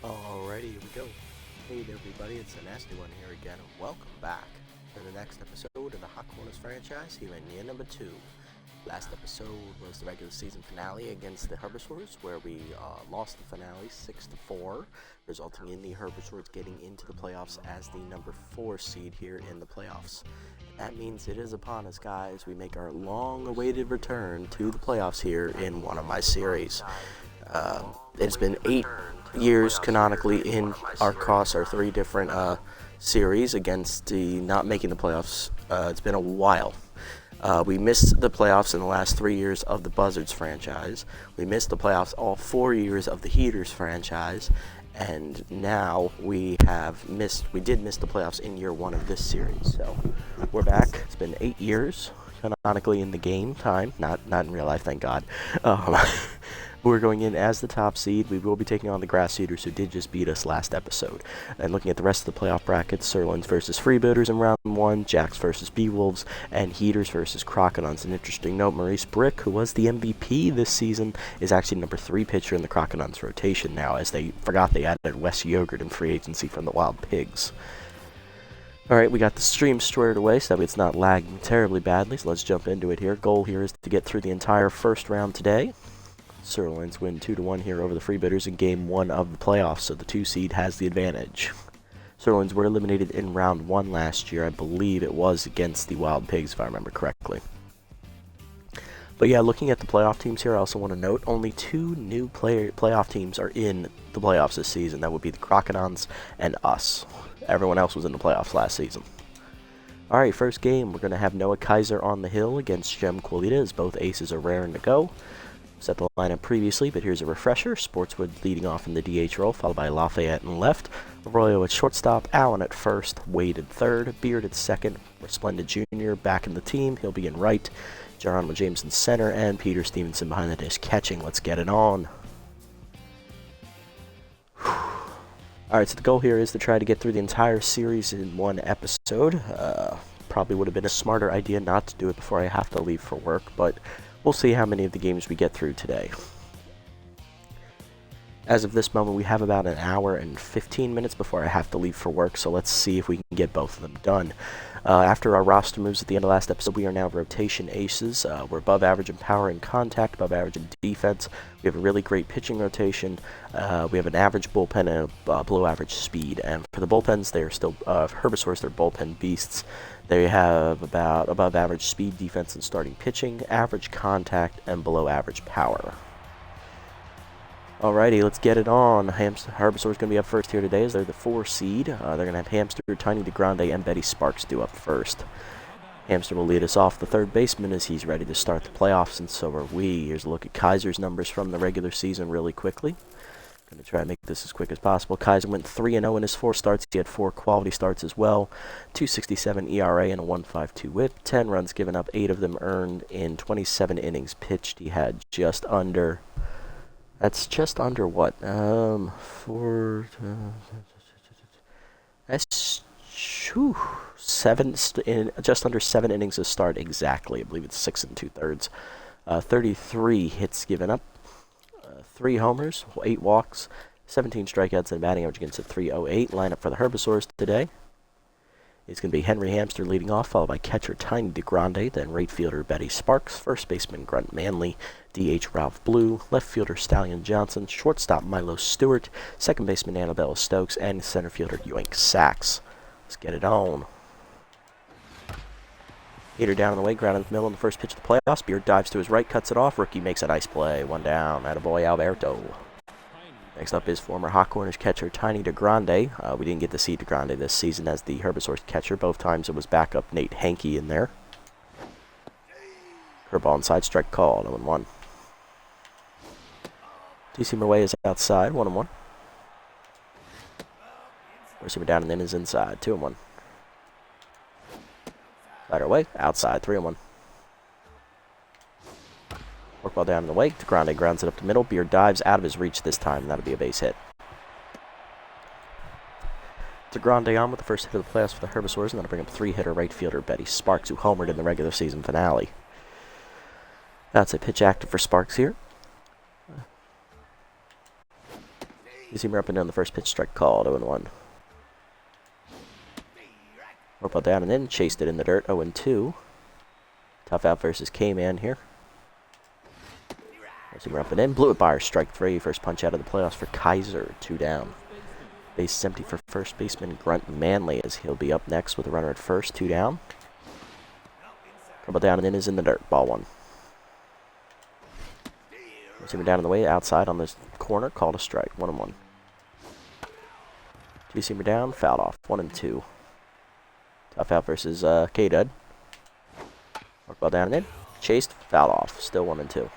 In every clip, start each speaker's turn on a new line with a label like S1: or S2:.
S1: Alrighty, here we go. Hey there, everybody, it's the Nasty One here again, and welcome back to the next episode of the Hot Corners franchise here in year number 2. Last episode was the regular season finale against the Herbisaurs, where we lost the finale 6-4, resulting in the Herbisaurs getting into the playoffs as the number 4 seed here in the playoffs. That means it is upon us, guys. We make our long-awaited return to the playoffs here in one of my series. It's been 8 years canonically in our 3 different series against the not making the playoffs. It's been a while. We missed the playoffs in the last 3 years of the Buzzards franchise. We missed the playoffs all 4 years of the Heaters franchise. And now we did miss the playoffs in year 1 of this series. So we're back. It's been 8 years canonically in the game time. Not in real life, thank God. We're going in as the top seed. We will be taking on the Grass Eaters, who did just beat us last episode. And looking at the rest of the playoff brackets, Sirloins versus Freebooters in round 1, Jacks versus Beewolves, and Heaters versus Crocodons. An interesting note, Maurice Brick, who was the MVP this season, is actually number 3 pitcher in the Crocodons rotation now, as they forgot they added Wes Yogurt in free agency from the Wild Pigs. Alright, we got the stream squared away so that it's not lagging terribly badly, so let's jump into it here. Goal here is to get through the entire first round today. Sirloins win 2-1 here over the Freebooters in Game 1 of the playoffs, so the 2 seed has the advantage. Sirloins were eliminated in Round 1 last year. I believe it was against the Wild Pigs, if I remember correctly. But yeah, looking at the playoff teams here, I also want to note only 2 new playoff teams are in the playoffs this season. That would be the Crocodons and us. Everyone else was in the playoffs last season. Alright, first game, we're going to have Noah Kaiser on the hill against Jem Quilita, as both aces are raring to go. Set the lineup previously, but here's a refresher. Sportswood leading off in the DH role, followed by Lafayette in left, Arroyo at shortstop, Allen at first, Wade at third, Beard at second, Resplendent Jr. back in the team, he'll be in right, Geronimo James in center, and Peter Stevenson behind the dish catching. Let's get it on. Alright, so the goal here is to try to get through the entire series in one episode. Probably would have been a smarter idea not to do it before I have to leave for work, but we'll see how many of the games we get through today. As of this moment, we have about an hour and 15 minutes before I have to leave for work, so let's see if we can get both of them done. After our roster moves at the end of last episode, we are now rotation aces. We're above average in power and contact, above average in defense. We have a really great pitching rotation. We have an average bullpen and a below average speed. And for the bullpens, they're still Herbisaurs, they're bullpen beasts. They have about above average speed, defense, and starting pitching, average contact, and below average power. Alrighty, let's get it on. Herbisaurs going to be up first here today as they're the 4 seed. They're going to have Hamster, Tiny DeGrande, and Betty Sparks due up first. Hamster will lead us off the third baseman as he's ready to start the playoffs, and so are we. Here's a look at Kaiser's numbers from the regular season really quickly. Going to try to make this as quick as possible. Kaiser went 3-0 in his 4 starts. He had 4 quality starts as well. 2.67 ERA and a 1.52 WHIP. 10 runs given up, 8 of them earned in 27 innings pitched. He had just under... That's just under what? That's just under 7 innings to start exactly. I believe it's 6 2/3. 33 hits given up, 3 homers, 8 walks, 17 strikeouts, and a batting average against a 3.08. Lineup for the Herbisaurs today. It's going to be Henry Hamster leading off, followed by catcher Tiny DeGrande, then right fielder Betty Sparks, first baseman Grunt Manley, DH Ralph Blue, left fielder Stallion Johnson, shortstop Milo Stewart, second baseman Annabella Stokes, and center fielder Yoink Sachs. Let's get it on. Hater down in the way, ground in the middle in the first pitch of the playoffs. Beard dives to his right, cuts it off. Rookie makes a nice play. 1 down. Attaboy Alberto. Next up is former Hot Corners catcher Tiny DeGrande. We didn't get to see DeGrande this season as the Herbisaurs catcher. Both times it was backup Nate Hankey in there. Curveball inside, strike call, 0-1. Two-seamer away is outside, 1-1. Four-seamer down and then is inside, 2-1. Slider away, outside, 3-1. Forkball down in the way. DeGrande grounds it up the middle. Beard dives out of his reach this time, and that'll be a base hit. DeGrande on with the first hit of the playoffs for the Herbisaurs, and that'll bring up 3-hitter right fielder Betty Sparks, who homered in the regular season finale. That's a pitch active for Sparks here. You see me up and down the first pitch, strike called, 0-1. Rope down and in, chased it in the dirt, 0-2. Tough out versus K-Man here. You see me up and in, blew it by her, strike 3. First punch out of the playoffs for Kaiser, 2 down. Base is empty for first baseman Grunt Manley as he'll be up next with a runner at first, 2 down. Rope down and in is in the dirt, ball 1. You see me down in the way, outside on this corner, called a strike, 1-1. Two-seamer down, fouled off, 1-2. Tough out versus K-Dud. Work ball down and in, chased, fouled off, still 1-2.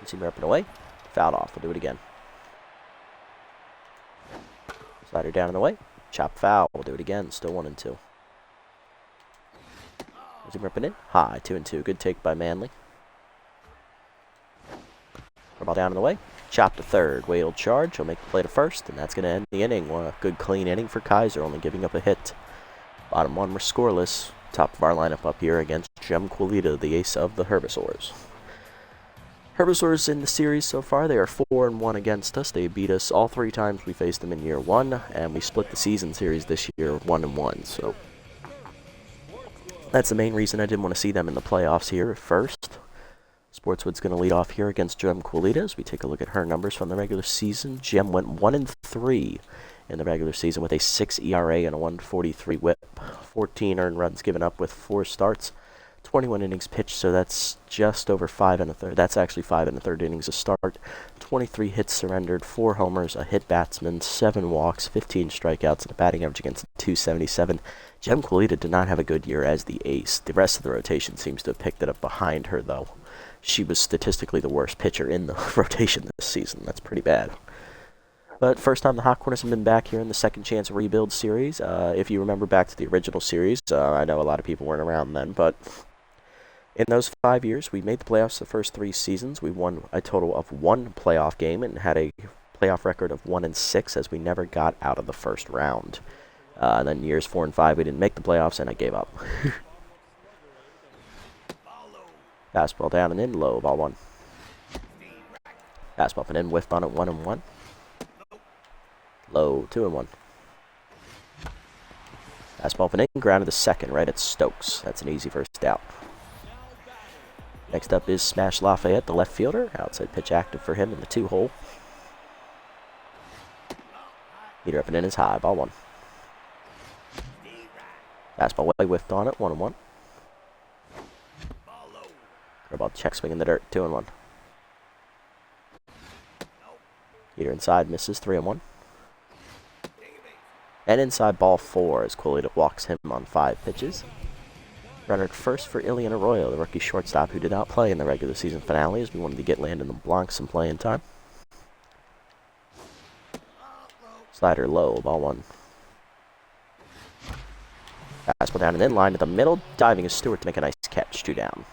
S1: Two-seamer up and away, fouled off, we'll do it again. Slider down and away, chop foul, we'll do it again, still 1-2. Two-seamer up and in, high, 2-2, good take by Manley. Ball down in the way, chop to third, Wade charge, he'll make the play to first, and that's going to end the inning. A good clean inning for Kaiser, only giving up a hit. Bottom 1 we're scoreless. Top of our lineup up here against Jem Quilita, the ace of the Herbisaurs. Herbisaurs in the series so far, they are 4-1 against us. They beat us all 3 times we faced them in year 1, and we split the season series this year 1-1, so that's the main reason I didn't want to see them in the playoffs here at first. Sportswood's going to lead off here against Jem Quilita as we take a look at her numbers from the regular season. Jem went 1-3 in the regular season with a 6 ERA and a 1.43 WHIP. 14 earned runs given up with 4 starts, 21 innings pitched, so that's just over 5 1/3. That's actually 5 1/3 innings a start. 23 hits surrendered, 4 homers, a hit batsman, 7 walks, 15 strikeouts, and a batting average against 277. Jem Quilita did not have a good year as the ace. The rest of the rotation seems to have picked it up behind her, though. She was statistically the worst pitcher in the rotation this season. That's pretty bad. But first time the Hot Corners have been back here in the Second Chance Rebuild series. If you remember back to the original series, I know a lot of people weren't around then, but in those 5 years, we made the playoffs the first 3 seasons. We won a total of 1 playoff game and had a playoff record of 1-6 as we never got out of the first round. And then years 4 and 5, we didn't make the playoffs, and I gave up. Fastball down and in, low, ball 1. Fastball up and in, whiffed on it, 1-1. Low, 2-1. Fastball up and in, grounded to second, right at Stokes. That's an easy first out. Next up is Smash Lafayette, the left fielder. Outside pitch active for him in the 2-hole. Heater up and in is high, ball 1. Fastball way whiffed on it, 1-1. Curveball check swing in the dirt, 2-1. Heater inside, misses, 3-1. And inside ball 4 as Quilita walks him on 5 pitches. Runner at first for Ilian Arroyo, the rookie shortstop who did not play in the regular season finale as we wanted to get Landon LeBlanc some playing time. Slider low, ball 1. Fastball down and in, line to the middle, diving is Stewart to make a nice catch, 2 down.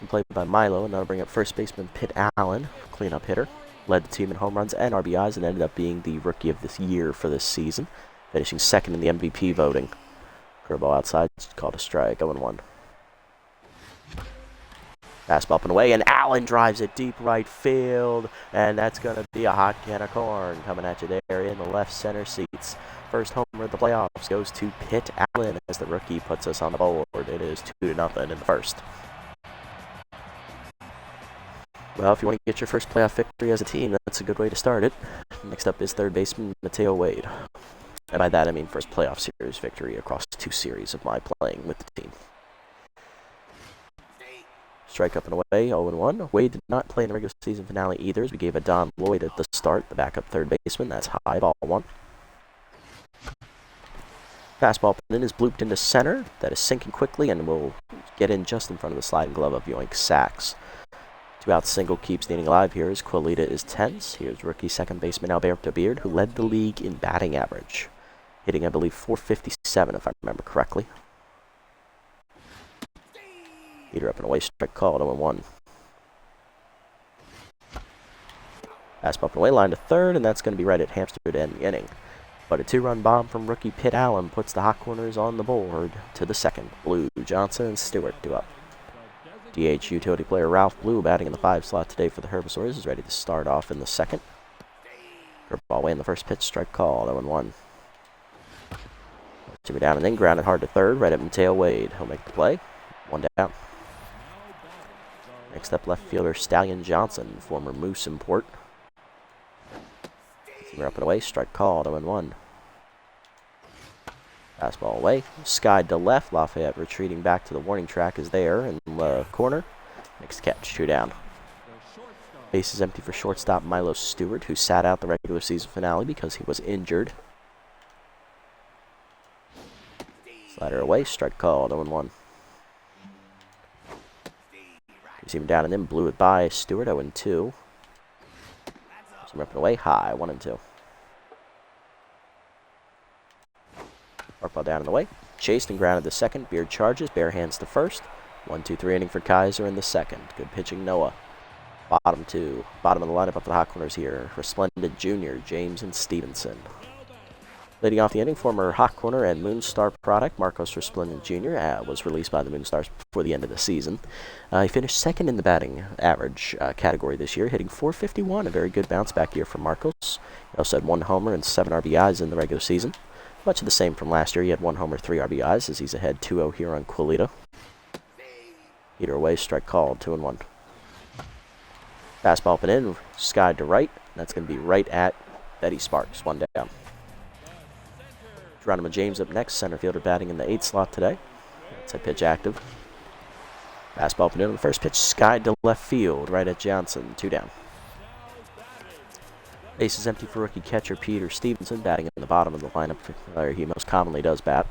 S1: Played by Milo, and that'll bring up first baseman Pitt Allen, cleanup hitter. Led the team in home runs and RBIs and ended up being the rookie of this year for this season, finishing second in the MVP voting. Curveball outside, called a strike, 0-1. Fastball up and away, and Allen drives it deep right field, and that's going to be a hot can of corn coming at you there in the left center seats. First homer of the playoffs goes to Pitt Allen as the rookie puts us on the board. It is 2-0 in the first. Well, if you want to get your first playoff victory as a team, that's a good way to start it. Next up is third baseman Mateo Wade. And by that, I mean first playoff series victory across 2 series of my playing with the team. Strike up and away, 0-1. Wade did not play in the regular season finale either, as we gave a Don Lloyd at the start, the backup third baseman. That's high, ball 1. Fastball in is blooped into center. That is sinking quickly and will get in just in front of the sliding glove of Yoink Sachs. 2 out single keeps the inning alive here as Quilita is tense. Here's rookie second baseman Alberto Beard, who led the league in batting average, hitting, I believe, .457 if I remember correctly. Heater up and away, strike called, 0-1. Fastball up and away, line to third, and that's going to be right at Hamster to end the inning. But a 2-run bomb from rookie Pitt Allen puts the Hot Corners on the board to the second. Blue, Johnson, and Stewart 2 up. DH utility player Ralph Blue batting in the 5 slot today for the Herbisaurs is ready to start off in the second. Curveball away in the first pitch, strike called, 0-1. Jimmy down and in, grounded hard to third, right at Mateo Wade. He'll make the play. 1 down. Next up, left fielder Stallion Johnson, former Moose import. We're up and away, strike called, 0-1. Fastball away, skied to left. Lafayette retreating back to the warning track is there in the corner. Next catch, 2 down. Base is empty for shortstop Milo Stewart, who sat out the regular season finale because he was injured. Slider away, strike called, 0-1. You see him down and in, blew it by Stewart, 0-2. So ripping away, high, 1-2. Ball down and away. Chased and grounded to second. Beard charges. Bare hands to first. 1-2-3 inning for Kaiser in the second. Good pitching, Noah. Bottom of the lineup up for the hot corners here. Resplendent Jr., James and Stevenson. Leading off the inning, former hot corner and Moonstar product, Marcos Resplendent Jr. Was released by the Moonstars before the end of the season. He finished second in the batting average category this year, hitting .451, a very good bounce back year for Marcos. He also had 1 homer and 7 RBIs in the regular season. Much of the same from last year. He had 1 homer, 3 RBIs as he's ahead 2-0 here on Quilita. Heater away, strike called, 2-1. Fastball up and in, skied to right. That's going to be right at Betty Sparks, 1 down. Geronimo James up next, center fielder batting in the 8 slot today. That's a pitch active. Fastball up and in on the first pitch, skied to left field, right at Johnson, 2 down. Base is empty for rookie catcher Peter Stevenson, batting in the bottom of the lineup where he most commonly does bat.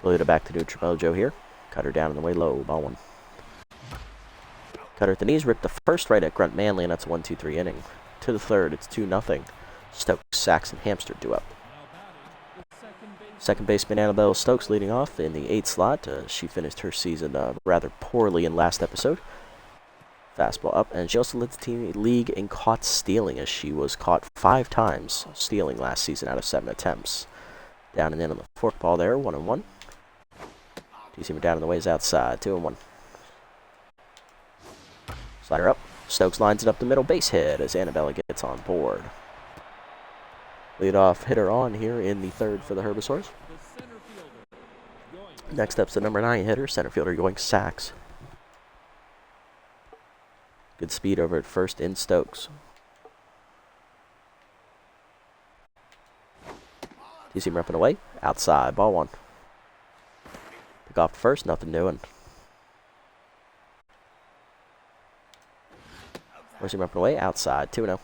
S1: Quilita back to neutral mojo here. Cutter down in the way low, ball 1. Cutter at the knees, ripped the first right at Grunt Manley, and that's a 1-2-3 inning. To the third, it's 2-0. Stokes, Saxon, Hamster due up. Second baseman Annabelle Stokes leading off in the 8 slot. She finished her season rather poorly in last episode. Fastball up, and she also led the team league in caught stealing, as she was caught 5 times stealing last season out of 7 attempts. Down and in on the forkball there, 1-1. Two-seamer down in the ways outside, 2-1. Slider up, Stokes lines it up the middle, base hit as Annabella gets on board. Leadoff hitter on here in the 3rd for the Herbisaurs. Next up's the number 9 hitter, center fielder Yoink Sachs. Good speed over at first in Stokes. You see him ripping away. Outside, ball 1. Pick off first, nothing doing. Where's he ripping away? Outside, 2-0.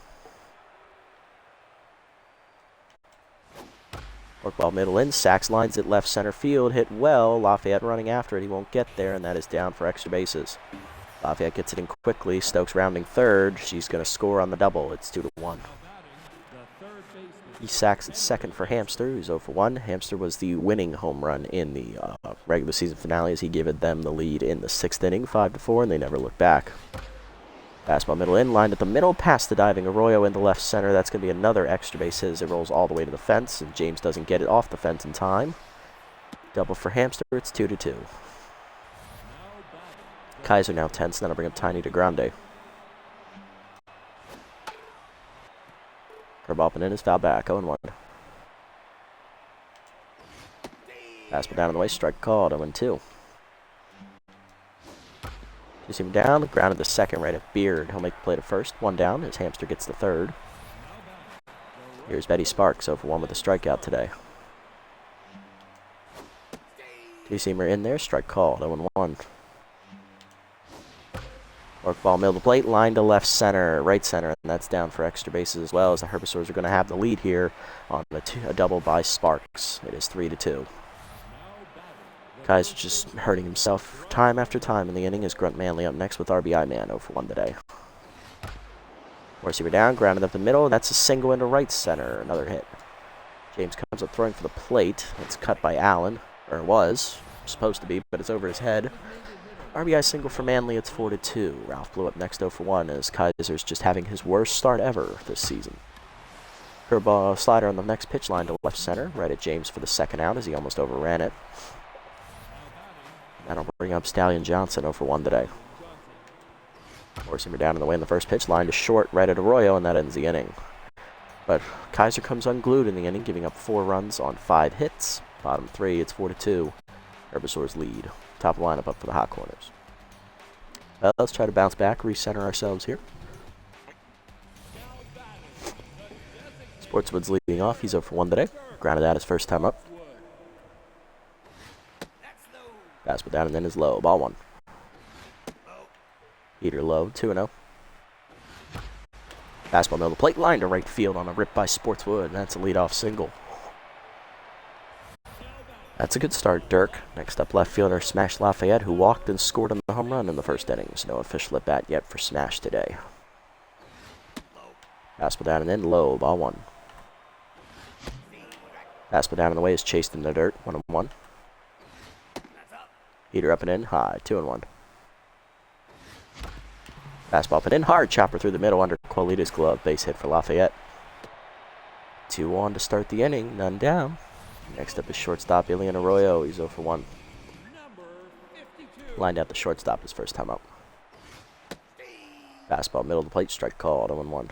S1: Work ball middle in. Sachs lines it left center field. Hit well. Lafayette running after it. He won't get there, and that is down for extra bases. Lafayette gets it in quickly. Stokes rounding third. She's going to score on the double. It's 2-1. Sachs at second for Hamster, who's 0 for 1. Hamster was the winning home run in the regular season finale as he gave them the lead in the 6th inning, 5-4, and they never looked back. Fastball middle in, lined at the middle, past the diving Arroyo in the left center. That's going to be another extra base hit as it rolls all the way to the fence, and James doesn't get it off the fence in time. Double for Hamster. It's 2-2. Kaiser now tense, then I'll bring up Tiny DeGrande. Curveball up and in is foul back, 0-1. Fastball down on the way, strike called, 0-2. You see him down, grounded the second right at Beard. He'll make the play to first, 1 down as Hamster gets the third. Here's Betty Sparks, 0 for 1 with a strikeout today. Two-seamer in there, strike called, 0-1. Work ball middle of the plate, line to left center, right center, and that's down for extra bases as well, as the Herbisaurs are going to have the lead here on a double by Sparks. It is 3-2. Kaiser just hurting himself time after time in the inning as Grunt Manley up next with RBI man, 0 for 1 today. Receiver down, grounded up the middle, that's a single into right center, another hit. James comes up throwing for the plate. It's cut by Allen, or it was supposed to be, but it's over his head. RBI single for Manley, it's 4-2. Ralph blew up next 0 for 1 as Kaiser's just having his worst start ever this season. Curveball slider on the next pitch line to left center, right at James for the second out as he almost overran it. That'll bring up Stallion Johnson 0 for 1 today. Forcing her down in the way in the first pitch. Line to short, right at Arroyo, and that ends the inning. But Kaiser comes unglued in the inning, giving up 4 runs on 5 hits. Bottom 3, it's 4-2. Herbisaurs lead. Top lineup up for the Hot Corners. Let's try to bounce back, recenter ourselves here. Sportswood's leading off. He's 0 for 1 today. Grounded out his first time up. Fastball down and then is low. Ball 1. Heater low. 2-0. Fastball middle of the plate. Line to right field on a rip by Sportswood. And that's a leadoff single. That's a good start, Dirk. Next up, left fielder Smash Lafayette, who walked and scored on the home run in the first innings. No official at bat yet for Smash today. Fastball down and in, low, ball 1. Fastball down in the way is chased in the dirt, 1-1. Heater up and in, high, 2-1. Fastball up and in, hard chopper through the middle under Qualita's glove, base hit for Lafayette. 2 on to start the inning, none down. Next up is shortstop Ilian Arroyo. He's 0 for 1. Lined out the shortstop his first time up. Fastball middle of the plate, strike called, 0-1.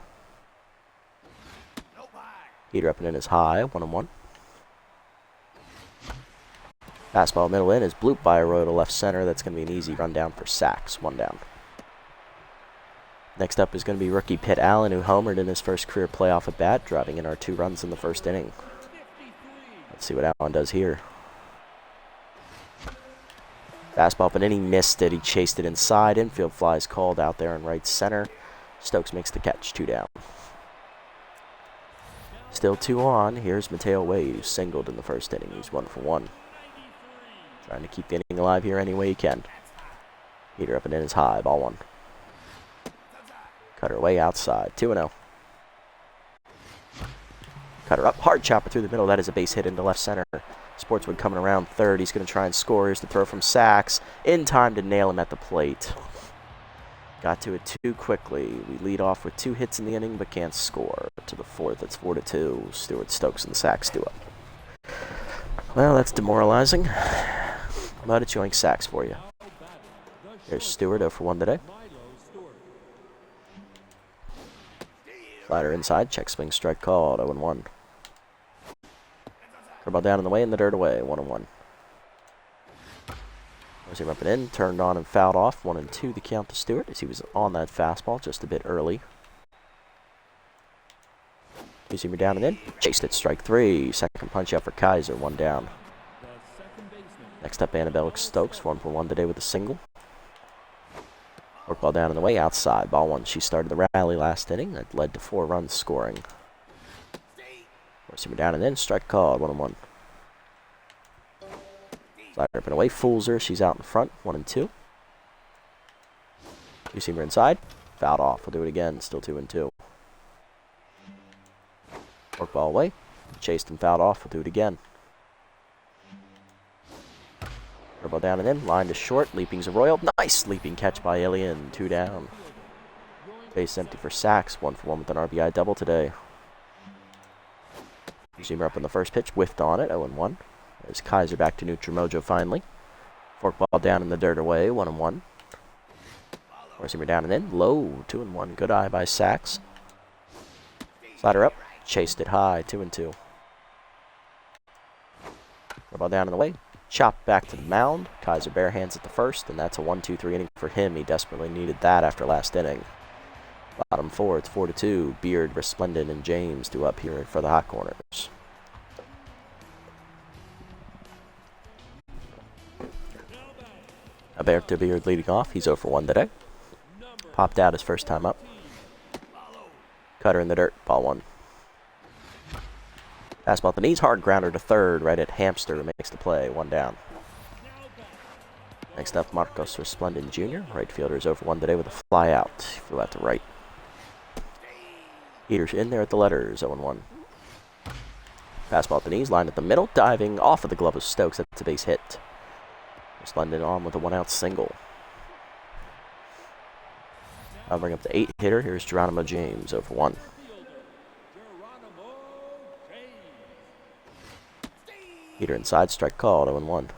S1: Heater up and in is high, 1-1. Fastball middle in is blooped by Arroyo to left center. That's going to be an easy run down for sacks, 1 down. Next up is going to be rookie Pitt Allen, who homered in his first career playoff at bat, driving in our 2 runs in the first inning. Let's see what Allen does here. Fastball up and in, he missed it. He chased it inside. Infield fly is called out there in right center. Stokes makes the catch, 2 down. Still 2 on. Here's Mateo Wade, who singled in the first inning. He's 1 for 1. Trying to keep the inning alive here any way he can. Heater up and in is high, ball 1. Cutter away outside, 2-0. Cutter up, hard chopper through the middle. That is a base hit into left center. Sportswood coming around third. He's going to try and score. Here's the throw from Sachs. In time to nail him at the plate. Got to it too quickly. We lead off with 2 hits in the inning, but can't score. To the 4th, it's 4-2. Stewart, Stokes, and Sachs do it. Well, that's demoralizing. But it's showing Sachs for you. Here's Stewart, 0 for 1 today. Slider inside, check swing, strike called, 0-1. Curveball down in the way and the dirt away, 1-1. Was he up and in, turned on and fouled off, 1-2 the count to Stewart as he was on that fastball just a bit early. Receiver down and in, chased it, strike 3. Second punch out for Kaiser, 1 down. Next up, Annabelle Stokes, 1 for 1 today with a single. Work ball down in the way, outside, ball 1. She started the rally last inning. That led to 4 runs scoring. Receiver down and in, strike called, 1-1. Slider up and away, fools her. She's out in front, 1-2. Receiver inside, fouled off. We'll do it again, still 2-2. Work ball away, chased and fouled off. We'll do it again. Ball down and in, line to short, leaping's Arroyo. Nice leaping catch by Ilian, 2 down. Base empty for Sachs, 1 for 1 with an RBI double today. Zoomer up on the first pitch, whiffed on it, 0-1. There's Kaiser back to neutral mojo finally. Fork ball down in the dirt away, 1-1. Zoomer down and in, low, 2-1. Good eye by Sachs. Slider up, chased it high, 2-2. Ball down in the way. Chopped back to the mound. Kaiser bare hands at the first, and that's a 1-2-3 inning for him. He desperately needed that after last inning. Bottom 4, it's 4-2. Beard, Resplendent, and James do up here for the Hot Corners. Alberto Beard leading off. He's 0 for 1 today. Popped out his first time up. Cutter in the dirt, ball 1. Fastball at the knees, hard grounder to third, right at Hamster, makes the play, 1 down. Next up, Marcos Resplendent Jr., right fielder is 0 for 1 today with a fly out. Flew out to right. Heater's in there at the letters, 0-1. Fastball at the knees, line at the middle, diving off of the glove of Stokes. That's a base hit. Resplendent on with a 1-out single. I'll bring up the 8 hitter. Here's Geronimo James, 0 for 1. Heater inside, strike called, 0-1.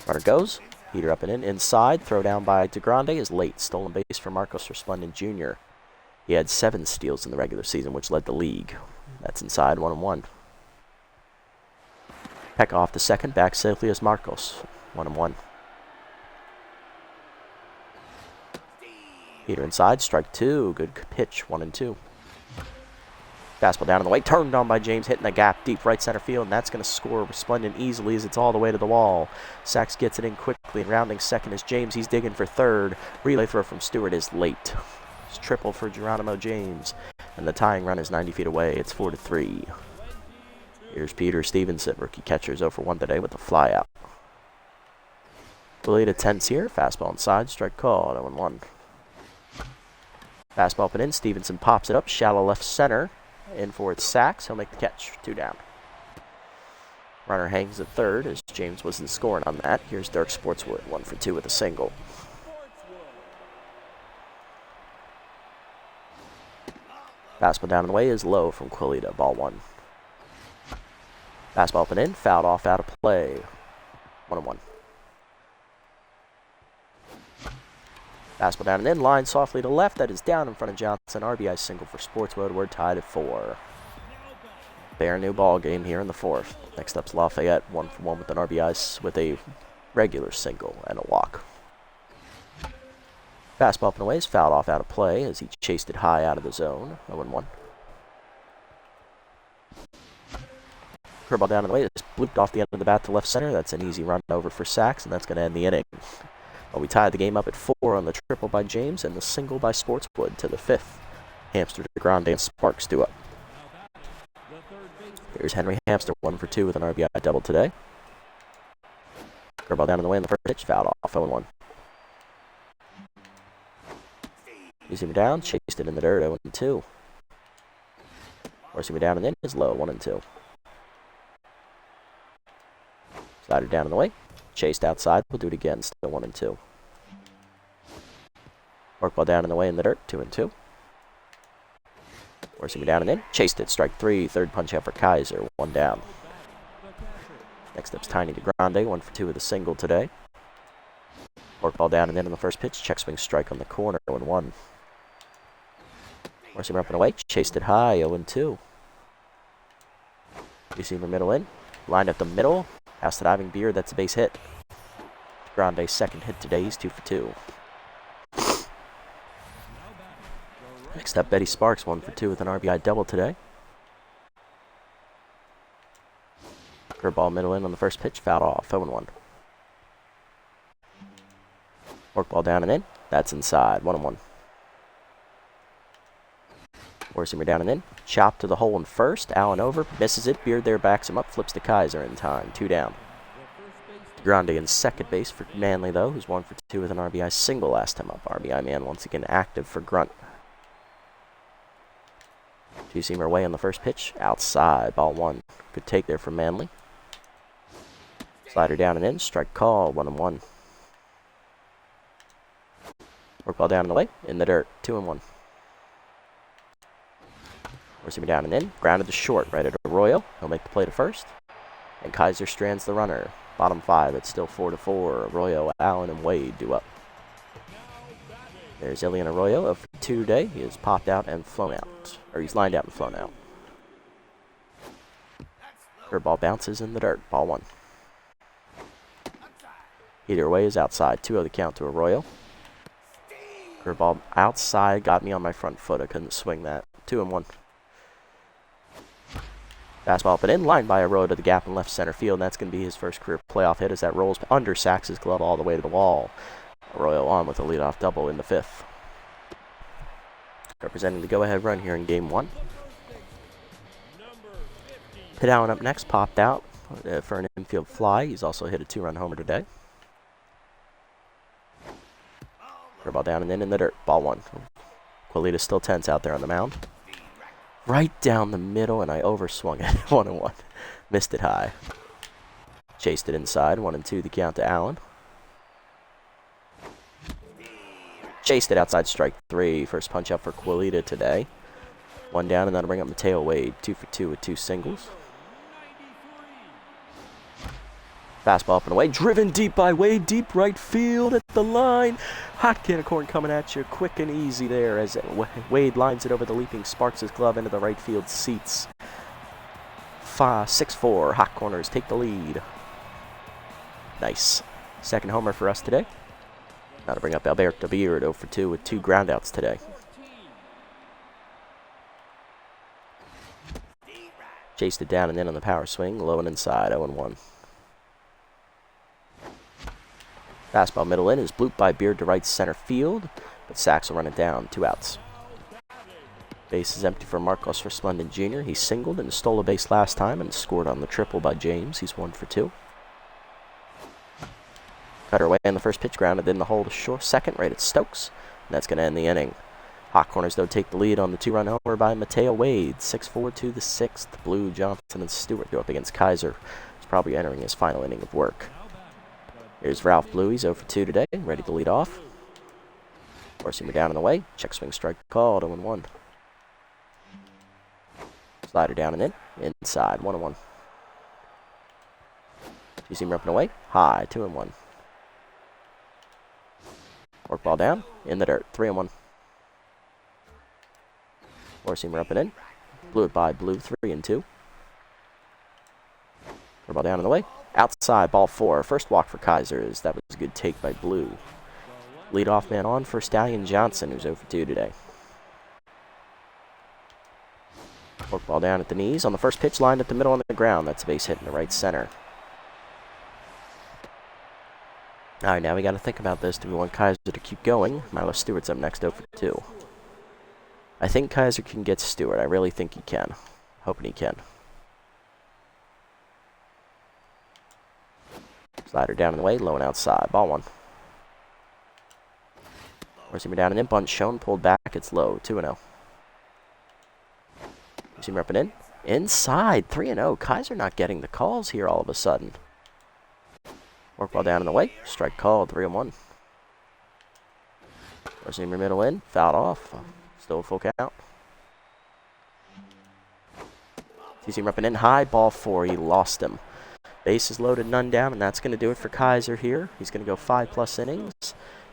S1: Runner goes. Heater up and in. Inside, throw down by DeGrande is late. Stolen base for Marcos Resplendent Jr. He had 7 steals in the regular season, which led the league. That's inside, 1-1. Peck off to second, back safely as Marcos, 1-1. Heater inside, strike 2. Good pitch, 1-2. Fastball down in the way, turned on by James, hitting the gap deep right center field, and that's going to score Resplendent easily as it's all the way to the wall. Sachs gets it in quickly, and rounding second is James. He's digging for third. Relay throw from Stewart is late. It's triple for Geronimo James, and the tying run is 90 feet away. It's 4-3. Here's Peter Stevenson, rookie catcher, is 0 for 1 today with a fly out. Bully to tense here, fastball inside, strike called, 0-1. Fastball up and in, Stevenson pops it up, shallow left center. In for its Sachs. He'll make the catch. 2 down. Runner hangs at third as James wasn't scoring on that. Here's Dirk Sportswood, 1 for 2 with a single. Fastball down and away is low from Quilita. Ball 1. Fastball up and in. Fouled off out of play. 1-1. Fastball down and in, line softly to left. That is down in front of Johnson. RBI single for Sportswood. We're tied at 4. Bare new ball game here in the 4th. Next up's Lafayette, 1 for 1 with an RBI with a regular single and a walk. Fastball up and away is fouled off out of play as he chased it high out of the zone. 0-1. Curveball down and away is blooped off the end of the bat to left center. That's an easy run over for Sachs, and that's going to end the inning. Well, we tied the game up at 4 on the triple by James and the single by Sportswood to the 5th. Hamster, DeGrande, and Sparks do up. Here's Henry Hamster, 1 for 2 with an RBI double today. Curveball down in the way in the first pitch, fouled off, 0-1. You see me down, chased it in the dirt, 0-2. Forcing me down and in is low, 1-2. Slider down in the way. Chased outside, we'll do it again, still 1-2. Forkball down in the way in the dirt, 2-2. Forcing me down and in, chased it, strike 3, third punch out for Kaiser, 1 down. Next up's Tiny DeGrande, 1 for 2 with a single today. Forkball down and in on the first pitch, check swing strike on the corner, 0-1. Forcing me up and away, chased it high, 0-2. Receiver middle in, lined up the middle. House to diving Beard, that's a base hit. Grande's second hit today, he's 2 for 2. Next up, Betty Sparks, 1 for 2 with an RBI double today. Curveball middle in on the first pitch, fouled off, 0-1. Forkball down and in, that's inside, 1-1. Forcing me down and in, chop to the hole in first, Allen over, misses it, Beard there backs him up, flips to Kaiser in time, 2 down. Grande in second base for Manley though, who's 1 for 2 with an RBI single last time up. RBI man once again active for Grunt. Two-seamer away on the first pitch, outside, ball 1. Good take there from Manley. Slider down and in, strike call, 1-1. Forkball down and away, in the dirt, 2-1. Forcing me down and in, grounded to short, right at Arroyo. He'll make the play to first. And Kaiser strands the runner. Bottom 5, it's still 4-4. Arroyo, Allen, and Wade do up. There's Ilian Arroyo of 2 today. He has popped out and flown out. Or he's lined out and flown out. Curveball bounces in the dirt. Ball 1. Either way is outside. 2-0 the count to Arroyo. Curveball outside. Got me on my front foot. I couldn't swing that. 2-1. Fastball up and in, line by Arroyo to the gap in left center field, and that's going to be his first career playoff hit as that rolls under Sachs' glove all the way to the wall. Arroyo on with a leadoff double in the 5th. Representing the go-ahead run here in Game 1. Pitt Allen up next, popped out for an infield fly. He's also hit a 2-run homer today. Curveball down and in the dirt, ball 1. Quilita's still tense out there on the mound. Right down the middle, and I overswung it. 1-1. Missed it high. Chased it inside. 1-2 the count to Allen. Chased it outside, strike 3. First punch up for Quilita today. 1 down, and that'll bring up Mateo Wade. 2 for 2 with 2 singles. Fastball up and away, driven deep by Wade, deep right field at the line. Hot can of corn coming at you, quick and easy there as Wade lines it over the leaping Sparks' glove into the right field seats. 6-4, Hot Corners take the lead. Nice. Second homer for us today. Now to bring up Alberto Beard, 0 for 2 with 2 groundouts today. Chased it down and in on the power swing, low and inside, 0-1. Fastball middle in is blooped by Beard to right center field, but Sachs will run it down, 2 outs. Base is empty for Marcos Resplendent Jr. He singled and stole a base last time and scored on the triple by James. He's 1 for 2. Cutter away in the first pitch, grounded in the hole to short second, right at Stokes. And that's going to end the inning. Hot Corners, though, take the lead on the 2-run homer by Mateo Wade. 6-4 to the 6th. Blue, Johnson, and Stewart go up against Kaiser. He's probably entering his final inning of work. Here's Ralph Blue. He's 0 for 2 today, ready to lead off. Forcing him down and away. Check swing strike called, 0-1. Slider down and in. Inside, 1-1. You see him up and away. High, 2-1. Work ball down. In the dirt, 3-1. Four-seamer up and in. Blew it by Blue, 3-2. Work ball down and away. Outside, ball 4. First walk for Kaisers. That was a good take by Blue. Leadoff man on for Stallion Johnson, who's 0 for 2 today. Fork ball down at the knees. On the first pitch, lined at the middle on the ground. That's a base hit in the right center. All right, now we got to think about this. Do we want Kaiser to keep going? Milo Stewart's up next, 0 for 2. I think Kaiser can get Stewart. I really think he can. Hoping he can. Slider down and away, low and outside. Ball 1. Four-seamer down and in. Bunt shown, pulled back. It's low, 2-0. Two-seamer up and in. Inside, 3-0. Kaiser not getting the calls here all of a sudden. Work ball down and away. Strike called, 3-1. Four-seamer middle in. Fouled off. Still a full count. Two-seamer up and in. High, ball 4. He lost him. Base is loaded, none down, and that's going to do it for Kaiser here. He's going to go 5+ innings,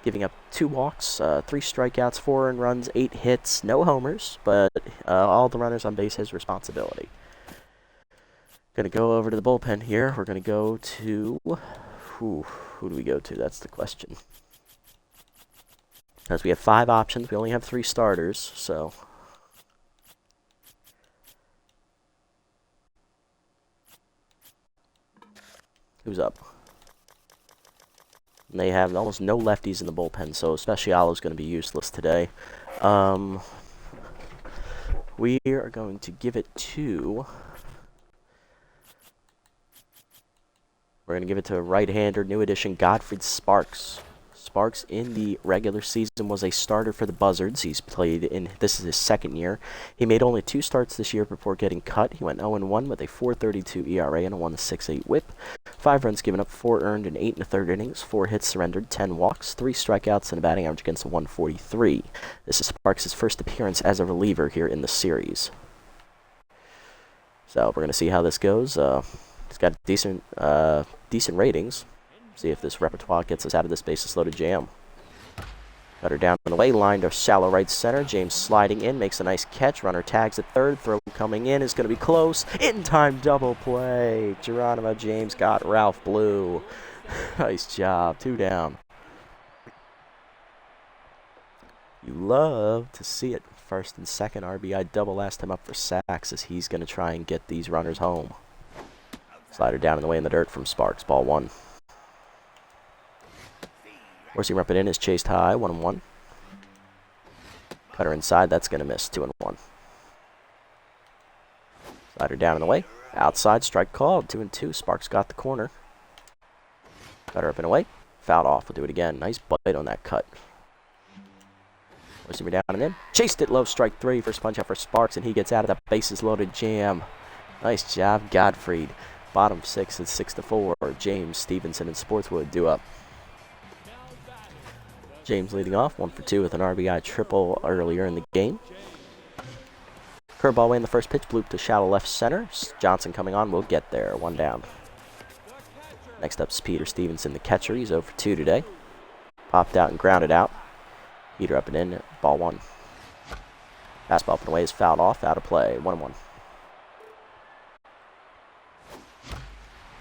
S1: giving up 2 walks, 3 strikeouts, 4 earned runs, 8 hits, no homers, but all the runners on base his responsibility. Going to go over to the bullpen here. We're going to go to... Who do we go to? That's the question. As we have 5 options, we only have 3 starters, so... Who's up? And they have almost no lefties in the bullpen, so Specialo's going to be useless today. We are going to give it to... We're going to give it to a right-hander, new addition, Godfrey Sparks. Sparks in the regular season was a starter for the Buzzards. He's played in, this is his 2nd year. He made only 2 starts this year before getting cut. He went 0-1 with a 4.32 ERA and a 1.68 WHIP. 5 runs given up, 4 earned in 8 1/3 innings, 4 hits surrendered, 10 walks, 3 strikeouts, and a batting average against a 143. This is Sparks' first appearance as a reliever here in the series. So we're going to see how this goes. He's got decent ratings. See if this repertoire gets us out of this bases-loaded jam. Cutter down and away, line to shallow right center. James sliding in, makes a nice catch. Runner tags at third. Throw coming in is going to be close. In-time double play. Geronimo James got Ralph Blue. Nice job. 2 down. You love to see it. First and second RBI double last time up for Sachs as he's going to try and get these runners home. Slider down and away in the dirt from Sparks. Ball 1. Forcing up and in is chased high, 1-1. Cutter inside, that's going to miss, 2-1. Slider down and away. Outside, strike called, 2-2. Sparks got the corner. Cutter up and away. Fouled off, we'll do it again. Nice bite on that cut. Forcing down and in. Chased it low, strike 3. First punch out for Sparks, and he gets out of the bases loaded jam. Nice job, Godfried. Bottom 6 is 6-4. James, Stevenson, and Sportswood due up. James leading off, 1 for 2 with an RBI triple earlier in the game. Curveball away in the first pitch, bloop to shallow left center. Johnson coming on, we'll get there, 1 down. Next up is Peter Stevenson, the catcher. He's 0 for 2 today. Popped out and grounded out. Peter up and in, ball 1. Fastball up and away is fouled off, out of play, 1-1.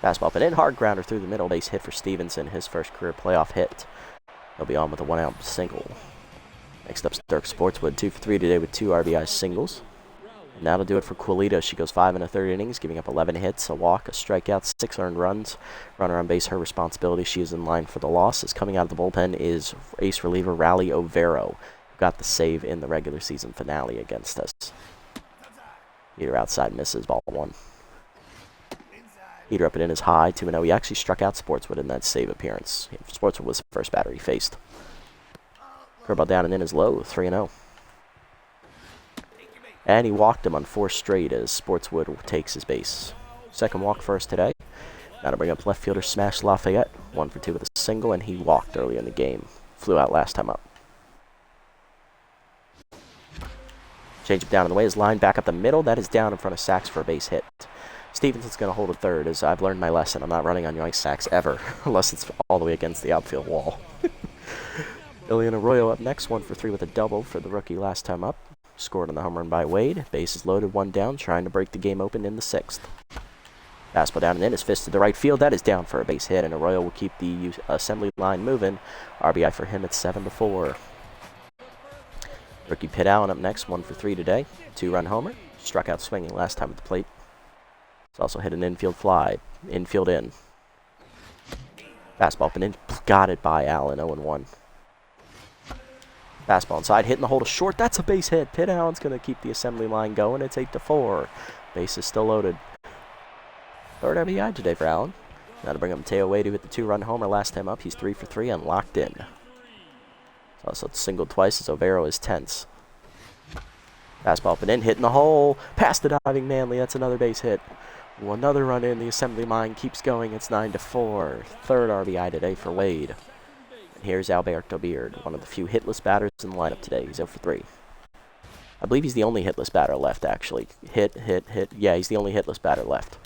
S1: Fastball up and in, hard grounder through the middle, base hit for Stevenson, his first career playoff hit. He'll be on with a 1-out single. Next up is Dirk Sportswood, 2 for 3 today with 2 RBI singles. And that'll do it for Quilita. She goes 5 1/3 innings, giving up 11 hits, a walk, a strikeout, 6 earned runs. Runner on base, her responsibility. She is in line for the loss. As coming out of the bullpen is ace reliever Rally Overo, who got the save in the regular season finale against us. Heater outside, misses, ball 1. Heater up and in is high, 2-0. He actually struck out Sportswood in that save appearance. Sportswood was the first batter he faced. Curveball down and in is low, 3-0. And he walked him on 4 straight as Sportswood takes his base. Second walk first today. Now to bring up left fielder Smash Lafayette. 1 for 2 with a single, and he walked early in the game. Flew out last time up. Change up down in the way. His line back up the middle. That is down in front of Sachs for a base hit. Stevenson's going to hold a third, as I've learned my lesson. I'm not running on yoink sacks ever, unless it's all the way against the outfield wall. Ilian Arroyo up next, 1 for 3 with a double for the rookie last time up. Scored on the home run by Wade. Bases loaded, 1 down, trying to break the game open in the 6th. Fastball down and in, his fist to the right field. That is down for a base hit, and Arroyo will keep the assembly line moving. RBI for him at 7-4. Rookie Pitt Allen up next, 1 for 3 today. 2-run homer. Struck out swinging last time at the plate. He's also hit an infield fly. Infield in. Fastball up and in. Got it by Allen, 0-1. Fastball inside, hitting the hole to short. That's a base hit. Pitt Allen's going to keep the assembly line going. It's 8-4. Base is still loaded. Third RBI today for Allen. Now to bring up Mateo Wade, who hit the 2-run homer last time up. He's 3 for 3 and locked in. He's also singled twice as Overo is tense. Fastball up and in, hitting the hole. Past the diving Manley. That's another base hit. Another run in. The assembly line keeps going. It's 9-4. Third RBI today for Wade. Here's Alberto Beard, one of the few hitless batters in the lineup today. He's 0 for 3. I believe he's the only hitless batter left, actually. Hit. Yeah, he's the only hitless batter left.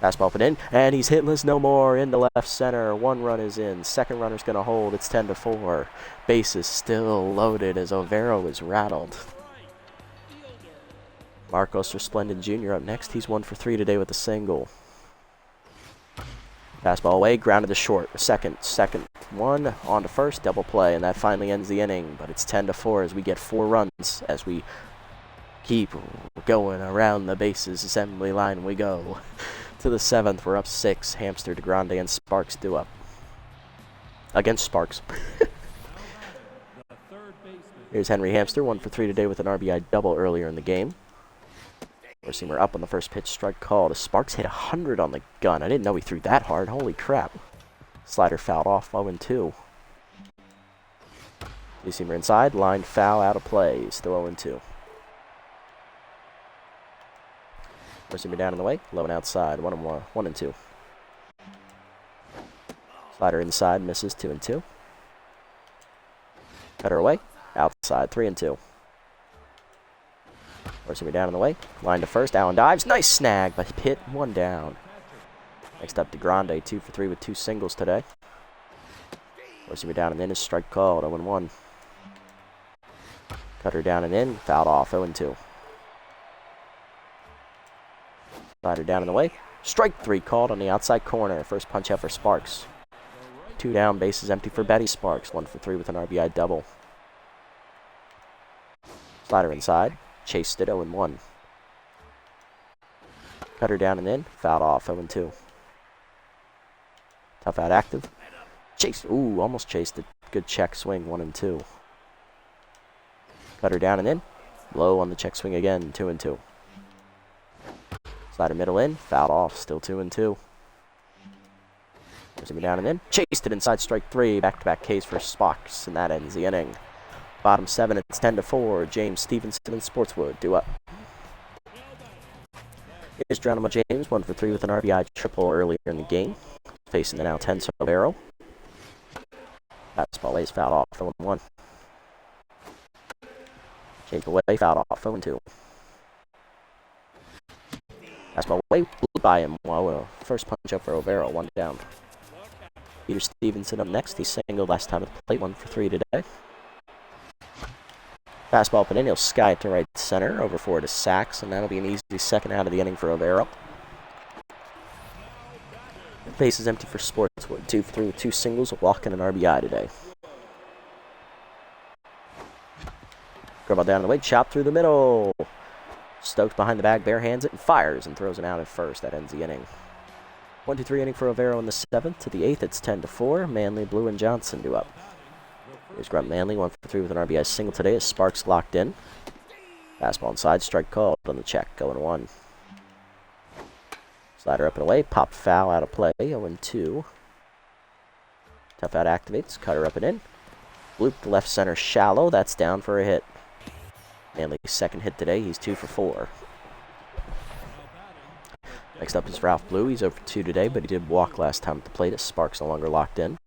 S1: Fastball up and in, and he's hitless no more. Into left center. 1 run is in. Second runner's going to hold. It's 10-4. Base is still loaded as Overo is rattled. Marcos Resplendent Jr. up next. He's 1 for 3 today with a single. Fastball away, grounded to short. Second one, on to first, double play, and that finally ends the inning. But it's 10-4 as we get 4 runs as we keep going around the bases. Assembly line we go. To the 7th, we're up 6. Hamster, DeGrande, and Sparks due up. Against Sparks. Here's Henry Hamster, 1 for 3 today with an RBI double earlier in the game. We're up on the first pitch, strike called. Sparks hit 100 on the gun. I didn't know he threw that hard. Holy crap. Slider fouled off, 0-2. Two-seamer inside, line foul, out of play. Still 0-2. Four-seamer down in the way, low and outside, 1-2. Slider inside, misses, 2-2. Cutter away, outside, 3-2. Four-seamer down in the way, line to first, Allen dives, nice snag, but Pitt, 1 down. Next up, DeGrande, 2 for 3 with 2 singles today. Four-seamer down and in, is strike called, 0-1. Cutter down and in, fouled off, 0-2. Slider down in the way, strike 3 called on the outside corner. First punch out for Sparks. 2 down, bases empty for Betty Sparks, 1 for 3 with an RBI double. Slider inside. Chased it, 0-1. Cutter down and in, fouled off, 0-2. Tough out active. Chase, ooh, almost chased it. Good check swing, 1-2. Cutter down and in, low on the check swing again, 2-2. Slider middle in, fouled off, still 2-2. There's me down and in, chased it inside, strike 3, back-to-back Ks for Sparks, and that ends the inning. Bottom 7, it's 10-4. James Stevenson and Sportswood due up. Here's Geronimo James, 1 for 3 with an RBI triple earlier in the game. Facing the now 10 Solero. Fastball is fouled off, 0-1. Change away, fouled off, 0-2. Fastball way by him. Wow, first punch up for Overo, 1 down. Peter Stevenson up next. He singled last time at the plate, 1 for 3 today. Fastball up and in. He'll sky it to right center, over 4 to Sachs, and that'll be an easy second out of the inning for Overo. Base is empty for Sportswood. 2 for 3 with 2 singles, a walk and an RBI today. Curveball down the way, chop through the middle. Stokes behind the bag, bare hands it, and fires and throws it out at first. That ends the inning. 1-2-3 inning for Overo in the 7th. To the 8th, it's 10-4. Manley, Blue, and Johnson do up. Here's Grunt Manley, 1 for 3 with an RBI single today as Sparks locked in. Fastball inside, strike called on the check, 0-1. Slider up and away, pop foul out of play, 0-2. Tough out activates, cutter up and in. Loop to left center shallow, that's down for a hit. Manley's second hit today, he's 2 for 4. Next up is Ralph Blue, he's 0 for 2 today, but he did walk last time at the plate as Sparks no longer locked in.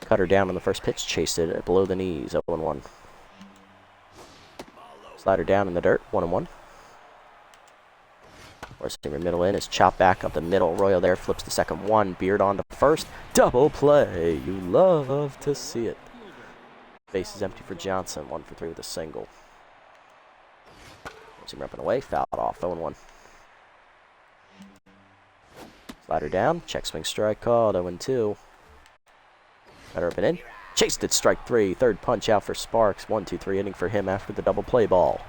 S1: Cutter down on the first pitch, chased it below the knees, 0-1. Slider down in the dirt, 1-1. Receiver middle in is chopped back up the middle. Royal there flips the second 1. Beard on to first. Double play. You love to see it. Base is empty for Johnson. 1 for 3 with a single. Receiver up and away. Fouled off. 0-1. Slider down. Check swing strike called. 0-2. Cutter up and in. Chased it. Strike 3. Third punch out for Sparks. 1-2-3 inning for him after the double play ball.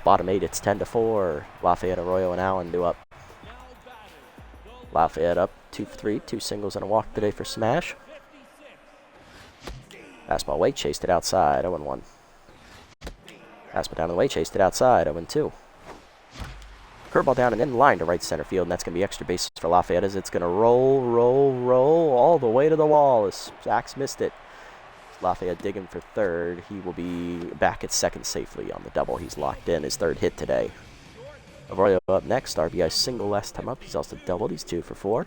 S1: Bottom 8, it's 10-4. Lafayette, Arroyo, and Allen do up. Lafayette up 2 for 3, 2 singles and a walk today for Smash. Fastball away, chased it outside, 0-1. Fastball down the way, chased it outside, 0-2. Curveball down and in line to right center field, and that's going to be extra bases for Lafayette as it's going to roll all the way to the wall as Sachs missed it. Lafayette digging for third. He will be back at second safely on the double. He's locked in, his third hit today. Arroyo up next. RBI single last time up. He's also doubled. He's 2 for 4.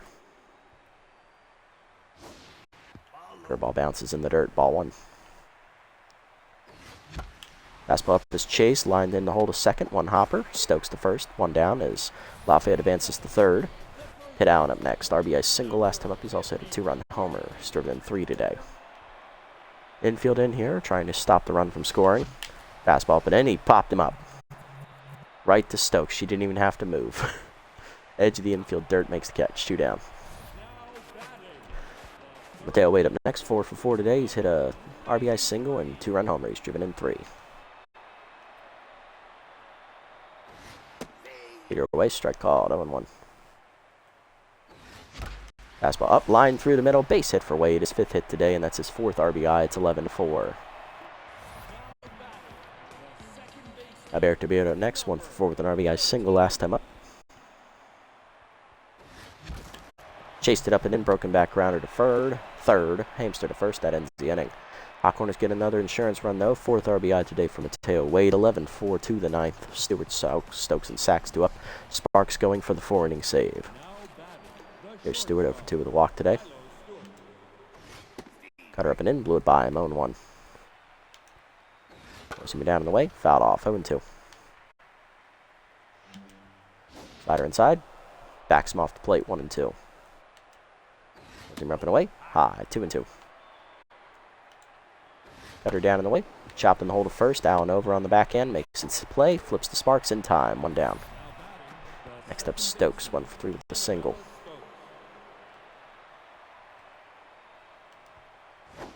S1: Curveball bounces in the dirt. Ball 1. Fastball up is chase. Lined in to hold a second. 1 hopper. Stokes to first. 1 down as Lafayette advances to third. Hit Allen up next. RBI single last time up. He's also hit a 2-run homer. He's driven in 3 today. Infield in here, trying to stop the run from scoring. Fastball up and in, he popped him up. Right to Stokes, she didn't even have to move. Edge of the infield dirt makes the catch, 2 down. Mateo Wade up next, 4 for 4 today. He's hit a RBI single and 2-run homer. He's driven in 3. Peter away, strike called, 0-1. Fastball up, line through the middle, base hit for Wade, his 5th hit today, and that's his 4th RBI. It's 11-4. Alberto Beard next, 1 for 4 with an RBI single last time up. Chased it up and in, broken back grounder to third, Hamster to first, that ends the inning. Hot Corners get another insurance run though, 4th RBI today for Mateo Wade, 11-4 to the 9th. Stewart, Stokes, and Sachs do up. Sparks going for the 4-inning save. Here's Stewart 0 for 2 with a walk today. Cutter up and in, blew it by him, 0-1. Forcing me down in the way, fouled off, 0-2. Slider inside, backs him off the plate, 1-2. Forcing him up and away, high, 2-2. Cutter down in the way, chopped in the hole to first, Allen over on the back end, makes it play, flips the Sparks in time, 1 down. Next up Stokes, 1 for 3 with the single.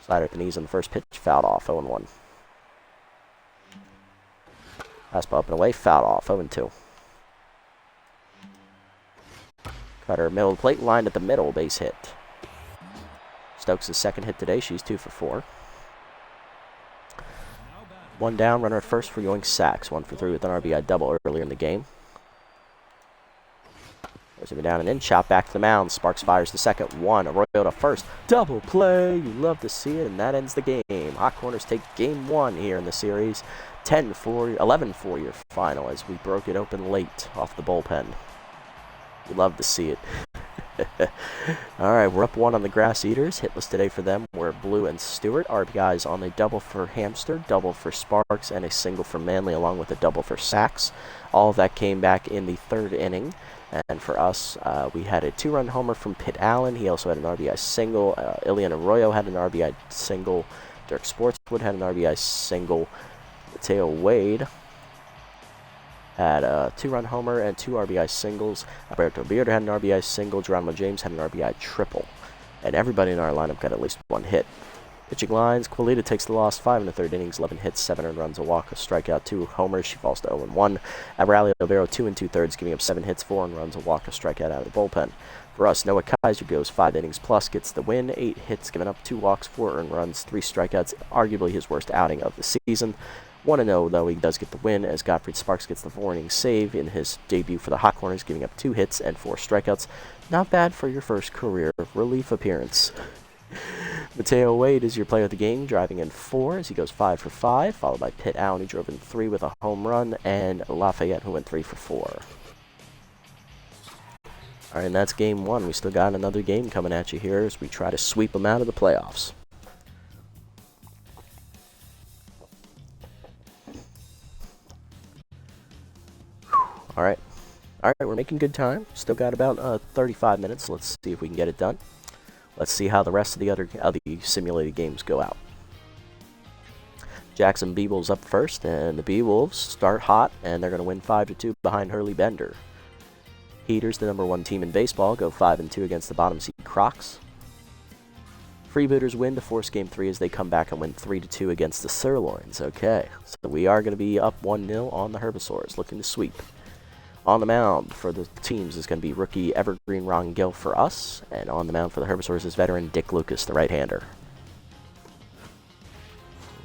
S1: Slider at the knees on the first pitch, fouled off, 0-1. Fastball up and away, fouled off, 0-2. Cutter middle of the plate, lined at the middle, base hit. Stokes' second hit today, she's 2 for 4. 1 down, runner at first for Yoink Sachs, 1 for 3 with an RBI double earlier in the game. Goes him down and in, chop back to the mound. Sparks fires the second 1. Arroyo to first. Double play. You love to see it, and that ends the game. Hot Corners take game 1 here in the series. 11-4 your final as we broke it open late off the bullpen. You love to see it. Alright, we're up 1 on the Grass Eaters. Hitless today for them were Blue and Stewart. RBIs on a double for Hamster, double for Sparks, and a single for Manley, along with a double for Sachs. All of that came back in the 3rd inning. And for us, we had a 2-run homer from Pitt Allen. He also had an RBI single. Ilian Arroyo had an RBI single. Dirk Sportswood had an RBI single. Mateo Wade had a 2-run homer and 2 RBI singles. Alberto Beard had an RBI single. Geronimo James had an RBI triple. And everybody in our lineup got at least 1 hit. Pitching lines, Quilita takes the loss, 5 in the 3rd innings, 11 hits, 7 earned runs, a walk, a strikeout, 2 homers. She falls to 0-1. Abrali Olvero, 2 2/3, giving up 7 hits, 4 earned runs, a walk, a strikeout out of the bullpen. For us, Noah Kaiser goes 5 innings plus, gets the win, 8 hits, giving up 2 walks, 4 earned runs, 3 strikeouts, arguably his worst outing of the season. 1-0, though, he does get the win, as Gottfried Sparks gets the 4-inning save in his debut for the Hot Corners, giving up 2 hits and 4 strikeouts. Not bad for your first career relief appearance. Mateo Wade is your player of the game, driving in 4 as he goes 5 for 5, followed by Pitt Allen, who drove in 3 with a home run, and Lafayette, who went 3 for 4. Alright, and that's game 1. We still got another game coming at you here as we try to sweep them out of the playoffs. Alright, we're making good time. Still got about 35 minutes. Let's see if we can get it done. Let's see how the rest of the simulated games go out. Jackson B-Wolves up first, and the B-Wolves start hot, and they're going to win 5-2 behind Hurley Bender. Heaters, the #1 team in baseball, go 5-2 against the bottom seed Crocs. Freebooters win to force game 3 as they come back and win 3-2 against the Sirloins. Okay, so we are going to be up 1-0 on the Herbisaurs, looking to sweep. On the mound for the teams is going to be rookie Evergreen Rangel for us, and on the mound for the Herbisaurs is veteran Dick Lucas, the right-hander.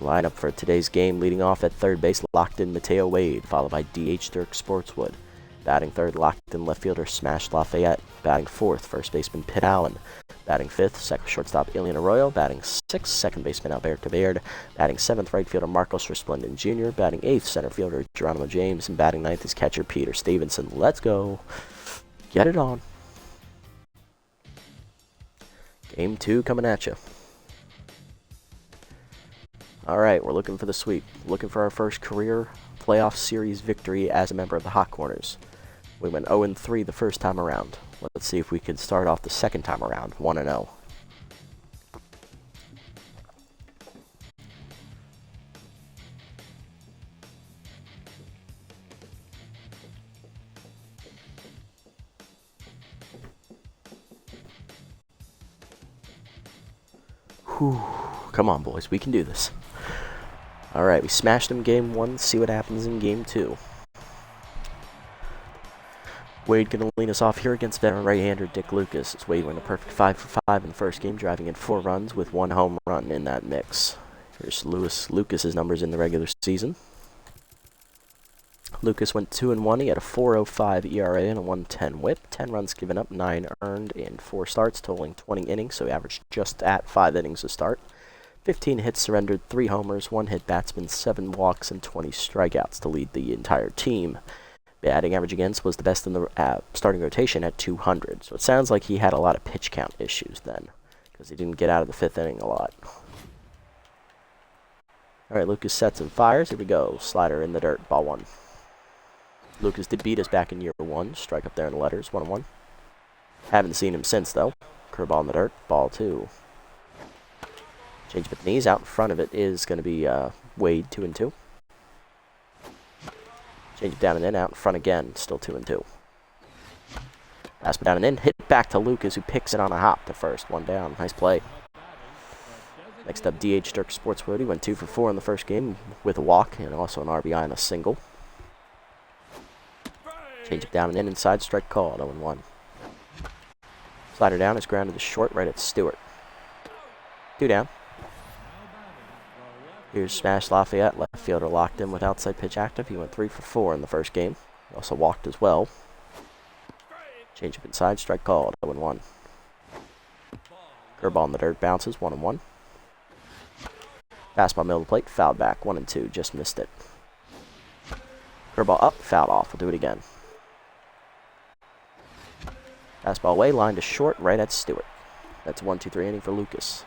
S1: Lineup for today's game, leading off at third base, locked in Mateo Wade, followed by DH Dirk Sportswood. Batting third, locked in left fielder Smash Lafayette. Batting fourth, first baseman Pitt Allen. Batting fifth, second shortstop Ilian Arroyo. Batting sixth, second baseman Alberto Beard. Batting seventh, right fielder Marcos Resplendent Jr. Batting eighth, center fielder Geronimo James. And batting ninth is catcher Peter Stevenson. Let's go. Get it on. Game 2 coming at you. Alright, we're looking for the sweep. Looking for our first career playoff series victory as a member of the Hot Corners. We went 0-3 the first time around. Let's see if we can start off the second time around, 1-0. Whew. Come on, boys, we can do this. Alright, we smashed them game 1, see what happens in game 2. Wade gonna lead us off here against veteran right-hander Dick Lucas. As Wade went a perfect 5 for 5 in the first game, driving in 4 runs with 1 home run in that mix. Here's Lucas's numbers in the regular season. Lucas went 2-1. He had a 4.05 ERA and a 1.10 WHIP. 10 runs given up, 9 earned in 4 starts, totaling 20 innings. So he averaged just at 5 innings a start. 15 hits surrendered, 3 homers, 1 hit batsman, 7 walks, and 20 strikeouts to lead the entire team. Batting average against was the best in the starting rotation at 200. So it sounds like he had a lot of pitch count issues then, because he didn't get out of the 5th inning a lot. Alright, Lucas sets and fires. Here we go. Slider in the dirt, ball 1. Lucas did beat us back in year 1. Strike up there in the letters, 1-1. Haven't seen him since, though. Curveball in the dirt, ball 2. Change of the knees. Out in front of it is going to be Wade, 2-2. Change it down and in, out in front again, still 2-2. Pass down and in, hit back to Lucas, who picks it on a hop to first. 1 down, nice play. Next up, DH Dirk Sportswood. He went 2 for 4 in the first game with a walk and also an RBI and a single. Change it down and in, inside, strike called, 0-1. Slider down is grounded to short, right at Stewart. 2 down. Here's Smash Lafayette, left fielder locked in with outside pitch active. He went 3 for 4 in the first game. He also walked as well. Change up inside, strike called, 0-1. Curveball in the dirt, bounces, 1-1. Fastball middle of the plate, fouled back, 1-2, just missed it. Curveball up, fouled off, we'll do it again. Fastball away, line to short, right at Stewart. That's a 1-2-3 inning for Lucas.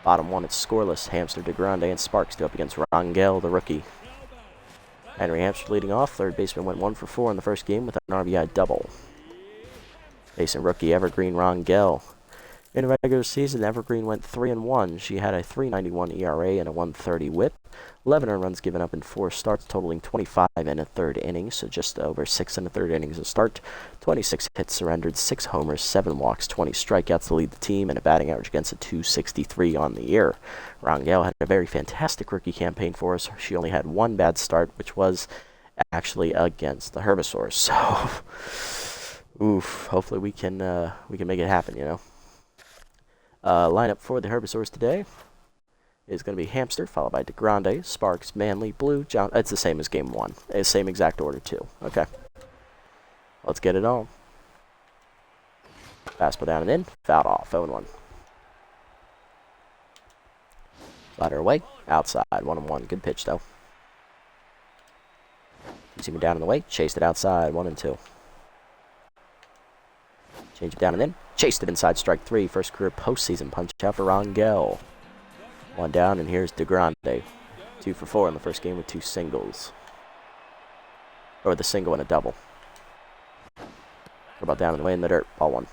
S1: Bottom one, it's scoreless. Hamster, DeGrande, and Sparks do up against Rangel, the rookie. Henry Hamster leading off. Third baseman went 1 for 4 in the first game with an RBI double. Facing rookie Evergreen Rangel. In the regular season, Evergreen went 3-1. She had a 3.91 ERA and a 1.30 WHIP. 11 earned runs given up in 4 starts, totaling 25 in a third inning, so just over 6 in a third innings to start. 26 hits surrendered, 6 homers, 7 walks, 20 strikeouts to lead the team, and a batting average against a .263 on the year. Rangel had a very fantastic rookie campaign for us. She only had 1 bad start, which was actually against the Herbisaurs. So, oof. Hopefully we can make it happen, you know. Lineup for the Herbisaurs today is going to be Hamster, followed by DeGrande, Sparks, Manley, Blue, John. It's the same as game 1. It's the same exact order, too. Okay. Let's get it on. Fastball down and in. Fouled off. 0-1. Slider away. Outside. 1-1. Good pitch, though. You see me down in the way. Chased it outside. 1-2. Change it down and in. Chased it inside. Strike 3. First career postseason punch out for Rangel. 1 down, and here's DeGrande. 2 for 4 in the first game with 2 singles. Or the single and a double. About down and away in the dirt. Ball 1.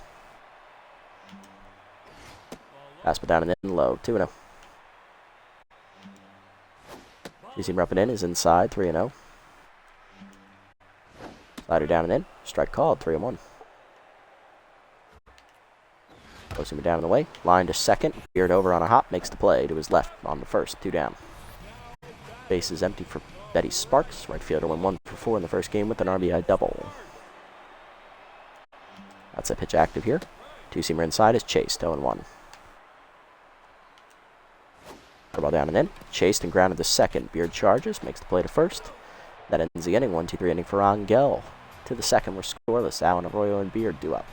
S1: Fastball down and in. Low. 2-0. You see him up and in. Is inside. 3-0. Slider down and in. Strike called. 3-1. Posting me down in the way. Line to second. Beard over on a hop. Makes the play to his left on the first. 2 down. Base is empty for Betty Sparks. Right fielder went 1 for 4 in the first game with an RBI double. That's a pitch active here. 2-seamer inside is chased. 0-1. Ball down and in. Chased and grounded to second. Beard charges. Makes the play to first. That ends the inning. 1-2-3 inning for Rangel. To the second, we're scoreless. Allen, Arroyo, and Beard do up.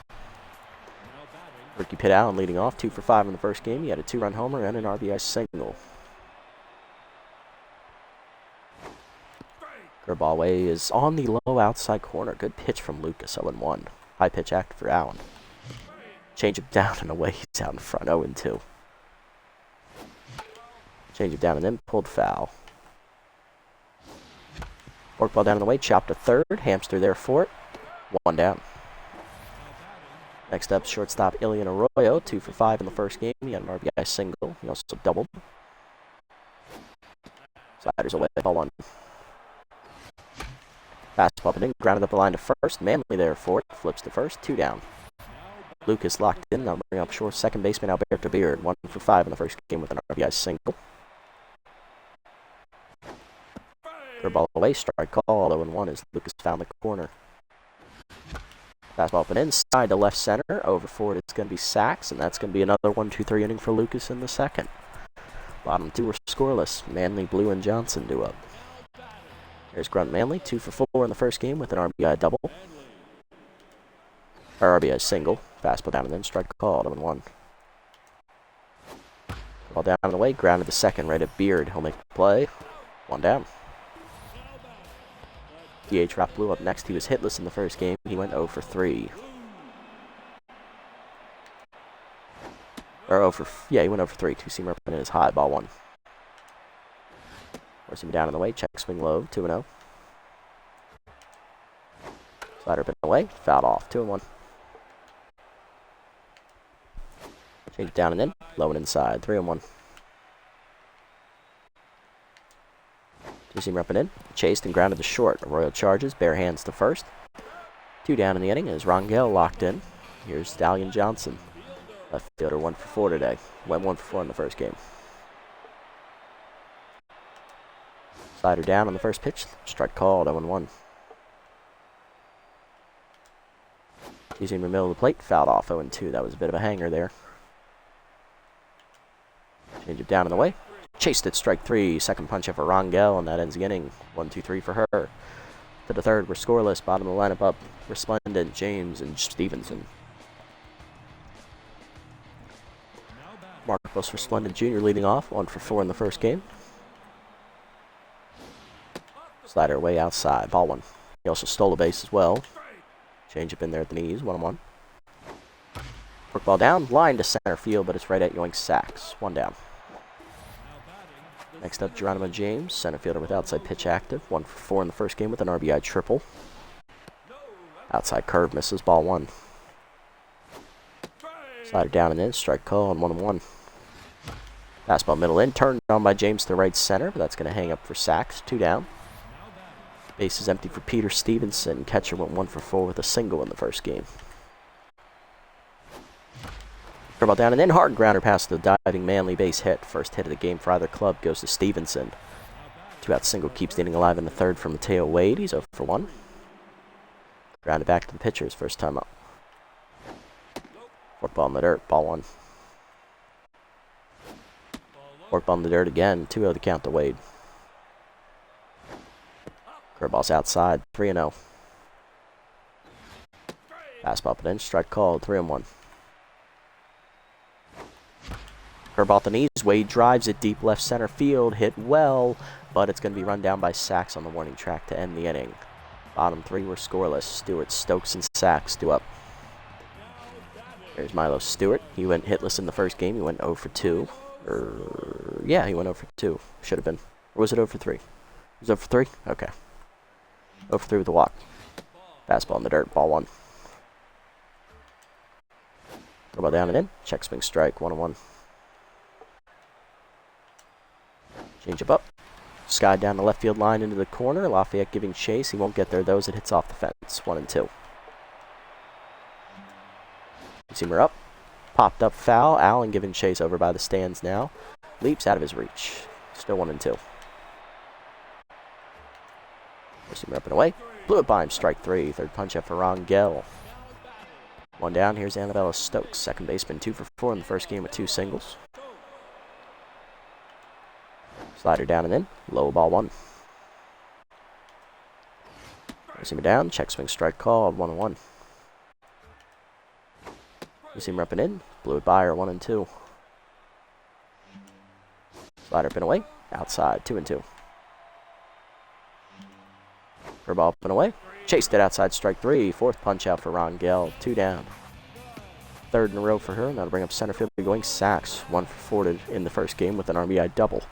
S1: Ricky Pitt Allen leading off, 2 for 5 in the first game. He had a 2-run homer and an RBI single. Curveball away is on the low outside corner. Good pitch from Lucas, 0-1. High pitch active for Allen. Change it down and away. He's out in front, 0-2. Change it down and in, pulled foul. Forkball down and away, chopped to third. Hamster there for it. 1 down. Next up, shortstop Ilian Arroyo, 2 for 5 in the first game. He had an RBI single. He also doubled. Sliders away, ball 1. Fastball up and in, grounded up the line to first. Manley there for it. Flips to first, 2 down. Lucas locked in. Now bring up short second baseman Alberto Beard, 1 for 5 in the first game with an RBI single. Curveball away, strike call. 0-1 as Lucas found the corner. Fastball up and inside to left center. Over forward, it's going to be Sachs, and that's going to be another 1-2-3 inning for Lucas in the second. Bottom 2 were scoreless. Manley, Blue, and Johnson do up. Here's Grunt Manley, 2 for 4 in the first game with an RBI double. Or RBI single. Fastball down and then strike call. 0-1. Ball down and away, grounded to second, right at Beard. He'll make the play. 1 down. DH Rock Blue up next. He was hitless in the first game. He went 0 for 3. Or 0 for... Yeah, he went 0 for 3. 2-seamer up and in his high. Ball 1. Force him down in the way. Check swing low. 2-0. Slider up and away. Fouled off. 2-1. Change it down and in. Low and inside. 3-1. 2-seamer up and in. Chased and grounded to short. Arroyo charges. Bare hands to first. 2 down in the inning as Rangel locked in. Here's Stallion Johnson. Left fielder 1 for 4 today. Went 1 for 4 in the first game. Slider down on the first pitch. Strike called. 0-1. 2-seamer middle of the plate. Fouled off. 0-2. That was a bit of a hanger there. Change it down in the way. Chased it, strike 3. Second punch up for Rangel, and that ends the inning. 1-2-3 for her. To the third, we're scoreless. Bottom of the lineup up, Resplendent, James, and Stevenson. Marcos Resplendent Jr. leading off, 1 for 4 in the first game. Slider way outside, ball 1. He also stole a base as well. Change up in there at the knees, 1-1. Work ball down, line to center field, but it's right at Yoink Sacks. 1 down. Next up, Geronimo James, center fielder with outside pitch active. 1 for 4 in the first game with an RBI triple. Outside curve misses, ball 1. Slider down and in, strike call, and 1-1. Fastball middle in, turned on by James to right center, but that's going to hang up for Sacks. 2 down. Base is empty for Peter Stevenson. Catcher went 1 for 4 with a single in the first game. Curveball down and in, hard grounder past the diving Manley base hit. First hit of the game for either club goes to Stevenson. 2-out single keeps the inning alive in the third from Mateo Wade. He's 0 for 1. Grounded back to the pitcher's first time up. Fork ball in the dirt, ball 1. Fork ball in the dirt again, 2-0 to count to Wade. Curveball's outside, 3-0. Fastball put in, strike called, 3-1. Curveball off the knees, Wade drives it deep left center field, hit well, but it's going to be run down by Sacks on the warning track to end the inning. Bottom 3 were scoreless. Stewart, Stokes, and Sacks due up. There's Milo Stewart. He went hitless in the first game. He went 0 for 2. Yeah, he went 0 for 2. Should have been. Or was it 0 for 3? It was 0 for 3? Okay. 0 for 3 with a walk. Fastball in the dirt, ball 1. Curveball down and in. Check swing strike, 1-1. Change up. Sky down the left field line into the corner. Lafayette giving chase. He won't get there, though, as it hits off the fence. 1-2. Seamer up. Popped up foul. Allen giving chase over by the stands now. Leaps out of his reach. Still 1-2. Seamer up and away. Blew it by him. Strike 3. Third punch up for Rangel. 1 down. Here's Annabella Stokes. Second baseman, 2 for 4 in the first game with 2 singles. Slider down and in. Low ball 1. Seamer down. Check swing strike called. 1-1. Seamer up and in. Blew it by her. 1-2. Slider up and away. Outside. 2-2. Curveball up and away. Chased it outside. Strike 3. Fourth punch out for Rangel. 2 down. Third in a row for her. Now to bring up center field going Sacks. 1 for 4 in the first game with an RBI double.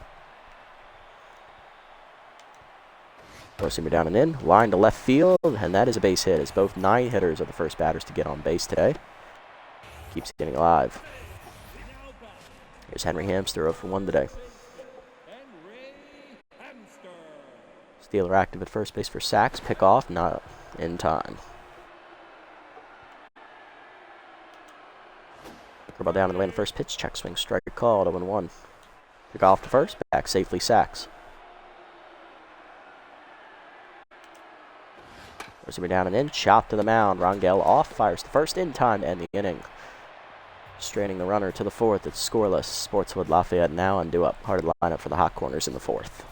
S1: Seamer down and in. Line to left field. And that is a base hit as both 9 hitters are the first batters to get on base today. Keeps getting alive. Here's Henry Hamster 0 for 1 today. Steeler active at first base for Sacks. Pick off, not in time. Curveball down in the way in the first pitch. Check swing strike called. 0-1. Pick off to first. Back safely Sacks. Seamer down and in. Chop to the mound. Rangel off. Fires to first in time to end the inning. Straining the runner to the fourth. It's scoreless. Sportswood Lafayette now and due up. Hard lineup for the hot corners in the fourth.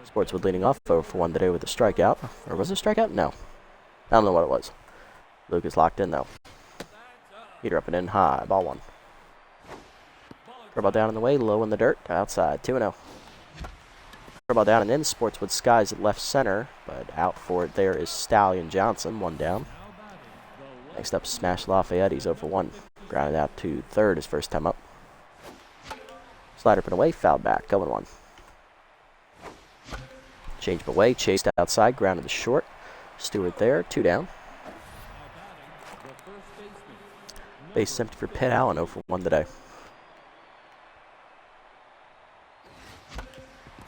S1: Sportswood leading off 0 for 1 today with a strikeout. Or was it a strikeout? No. I don't know what it was. Luke is locked in though. Heater up and in high. Ball 1. Curveball down in the way. Low in the dirt. Outside. 2-0. Curveball down and in. Sportswood skies at left center. But out for it there is Stallion Johnson. 1 down. Next up, Smash Lafayette. He's 0 for 1. Grounded out to third his first time up. Slider up and away. Fouled back. 0-1. Change up away. Chased outside. Grounded to short. Stewart there. 2 down. Base empty for Pitt Allen. 0 for 1 today.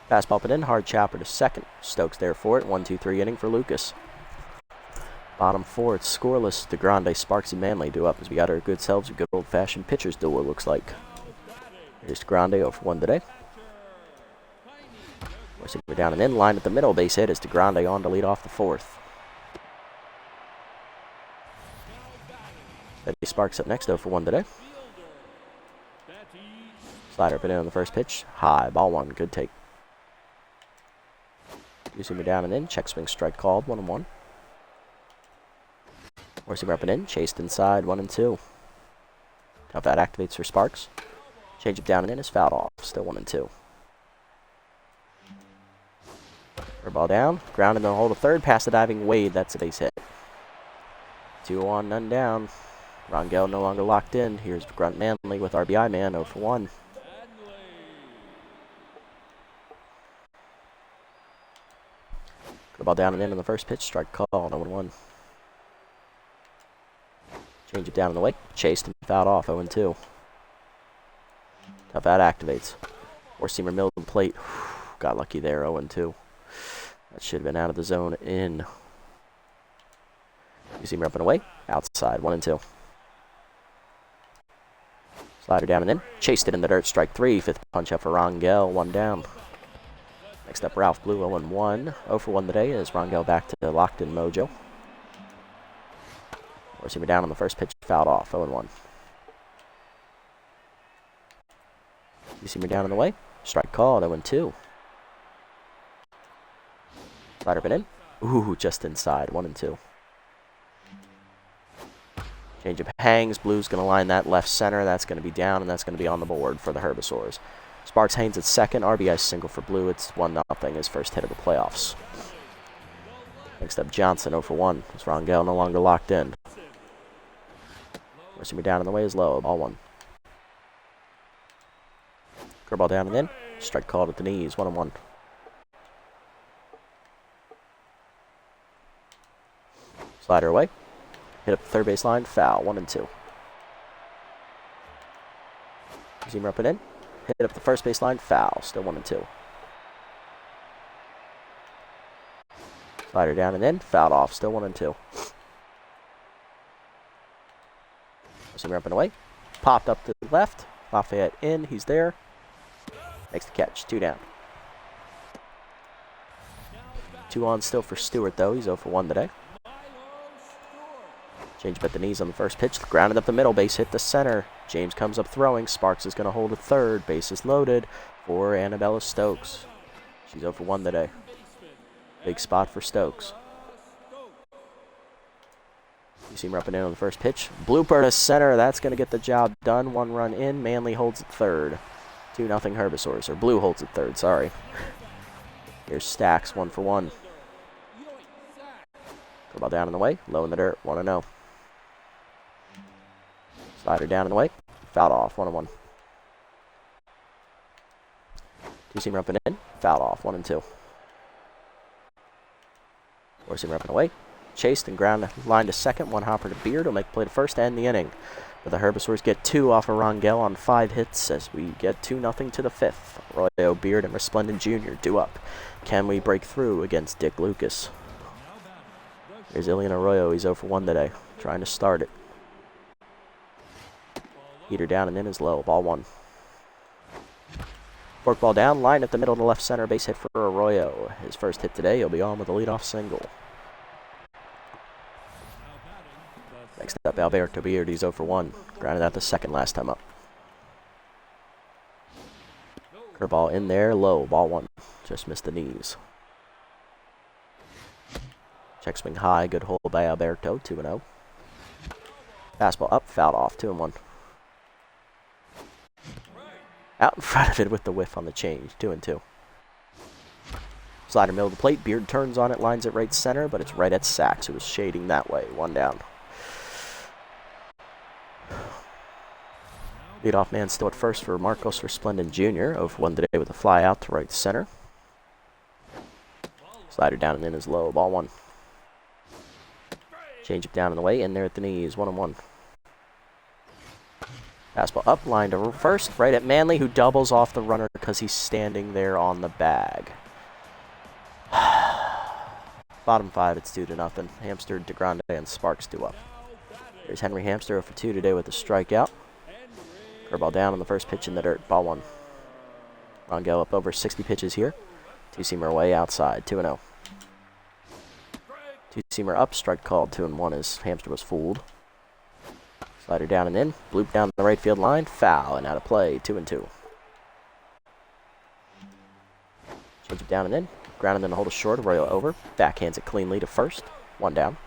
S1: Fastball put in. Hard chopper to second. Stokes there for it. 1-2-3 inning for Lucas. Bottom 4, it's scoreless. DeGrande, Sparks, and Manley due up as we got our good selves a good old-fashioned pitcher's duel, it looks like. Here's DeGrande 0 for 1 today. We're down and in. Line at the middle. Base hit is DeGrande on to lead off the fourth. Eddie Sparks up next 0 for 1 today. Slider up and in on the first pitch. High. Ball 1. Good take. You see me down and in. Check swing strike called. 1-1. Seamer up and in. Chased inside. 1-2. Tough out activates for Sparks. Change up down and in is fouled off. Still 1-2. Ball down. Ground in the hole to third. Past the diving Wade. That's a base hit. 2 on, none down. Rangel no longer locked in. Here's Grunt Manley with RBI man, 0 for 1. The ball down and in on the first pitch, strike call, 0-1. Change it down and away, chased and fouled off, 0-2. Tough out activates. Four-seamer milled and plate. Got lucky there, 0-2. That should have been out of the zone in. Two-seamer up and away, outside, 1-2. Slider down and in, chased it in the dirt, strike 3. Fifth punch up for Rangel, 1 down. Next up, Ralph Blue, 0-1. 0 for 1 today as Rangel back to locked in mojo. Four-seamer down on the first pitch, fouled off, 0-1. Two-seamer down on the way, strike called, 0-2. Slider up and in, ooh, just inside, 1-2. Change of hangs, Blue's going to line that left center, that's going to be down, and that's going to be on the board for the Herbisaurs. Sparks Haynes at second, RBI single for Blue, it's 1-0, his first hit of the playoffs. Next up, Johnson, 0 for 1, as Rangel no longer locked in. Four-seamer down in the way is low, ball 1. Curveball down and in, strike called at the knees, 1-1. Slider away, hit up the third base line, foul, 1-2. Seamer up and in, hit up the first base line, foul, still 1-2. Slider down and in, fouled off, still 1-2. Seamer up and away, popped up to the left, Lafayette in, he's there. Makes the catch, 2 down. 2 on still for Stewart though, he's 0 for 1 today. Change up at the knees on the first pitch, grounded up the middle, base hit the center. James comes up throwing, Sparks is going to hold a third, bases loaded for Annabella Stokes. She's 0 for 1 today. Big spot for Stokes. You see him up and in on the first pitch. Blooper to center, that's going to get the job done. 1 run in, Manley holds it third. 2-0 Herbisaurs, or Blue holds it third, sorry. Here's Stacks, 1 for 1. Go ball down in the way, low in the dirt, 1-0. Slider down in the way, fouled off, 1-1. Two-seamer up and in, fouled off, 1-2. Four-seamer up and away, chased and ground line to second, 1 hopper to Beard, will make the play to first and the inning. But the Herbisaurs get 2 off of Rangel on 5 hits as we get 2-0 to the 5th. Arroyo, Beard, and Resplendent Jr. due up. Can we break through against Dick Lucas? Here's Ilian Arroyo, he's 0 for 1 today, trying to start it. Heater down and in is low, ball 1. Forkball down, line at the middle to left center, base hit for Arroyo. His first hit today, he'll be on with a leadoff single. Next up, Alberto Beard, he's 0 for 1. Grounded out the second last time up. Curveball in there, low, ball 1. Just missed the knees. Check swing high, good hold by Alberto, 2-0. Fastball up, fouled off, 2-1. Out in front of it with the whiff on the change, 2-2. Slider middle of the plate, Beard turns on it, lines it right center, but it's right at Sachs, who was shading that way, 1 down. Leadoff man still at first for Marcos Resplendent Jr. 0 for 1 today with a fly out to right center. Slider down and in is low, ball 1. Change it down and away, in there at the knees, 1-1. Fastball up, line to first, right at Manley, who doubles off the runner because he's standing there on the bag. Bottom 5, it's 2-0. Hamster, DeGrande, and Sparks due up. Here's Henry Hamster 0 for 2 today with a strikeout. Curveball down on the first pitch in the dirt, ball 1. Rangel up over 60 pitches here. Two-seamer away outside, 2-0. Two-seamer up, strike called, 2-1 as Hamster was fooled. Slider down and in, bloop down the right field line, foul and out of play, 2-2. Change it down and in, ground and then hold it short, Arroyo over, backhands it cleanly to first, 1 down.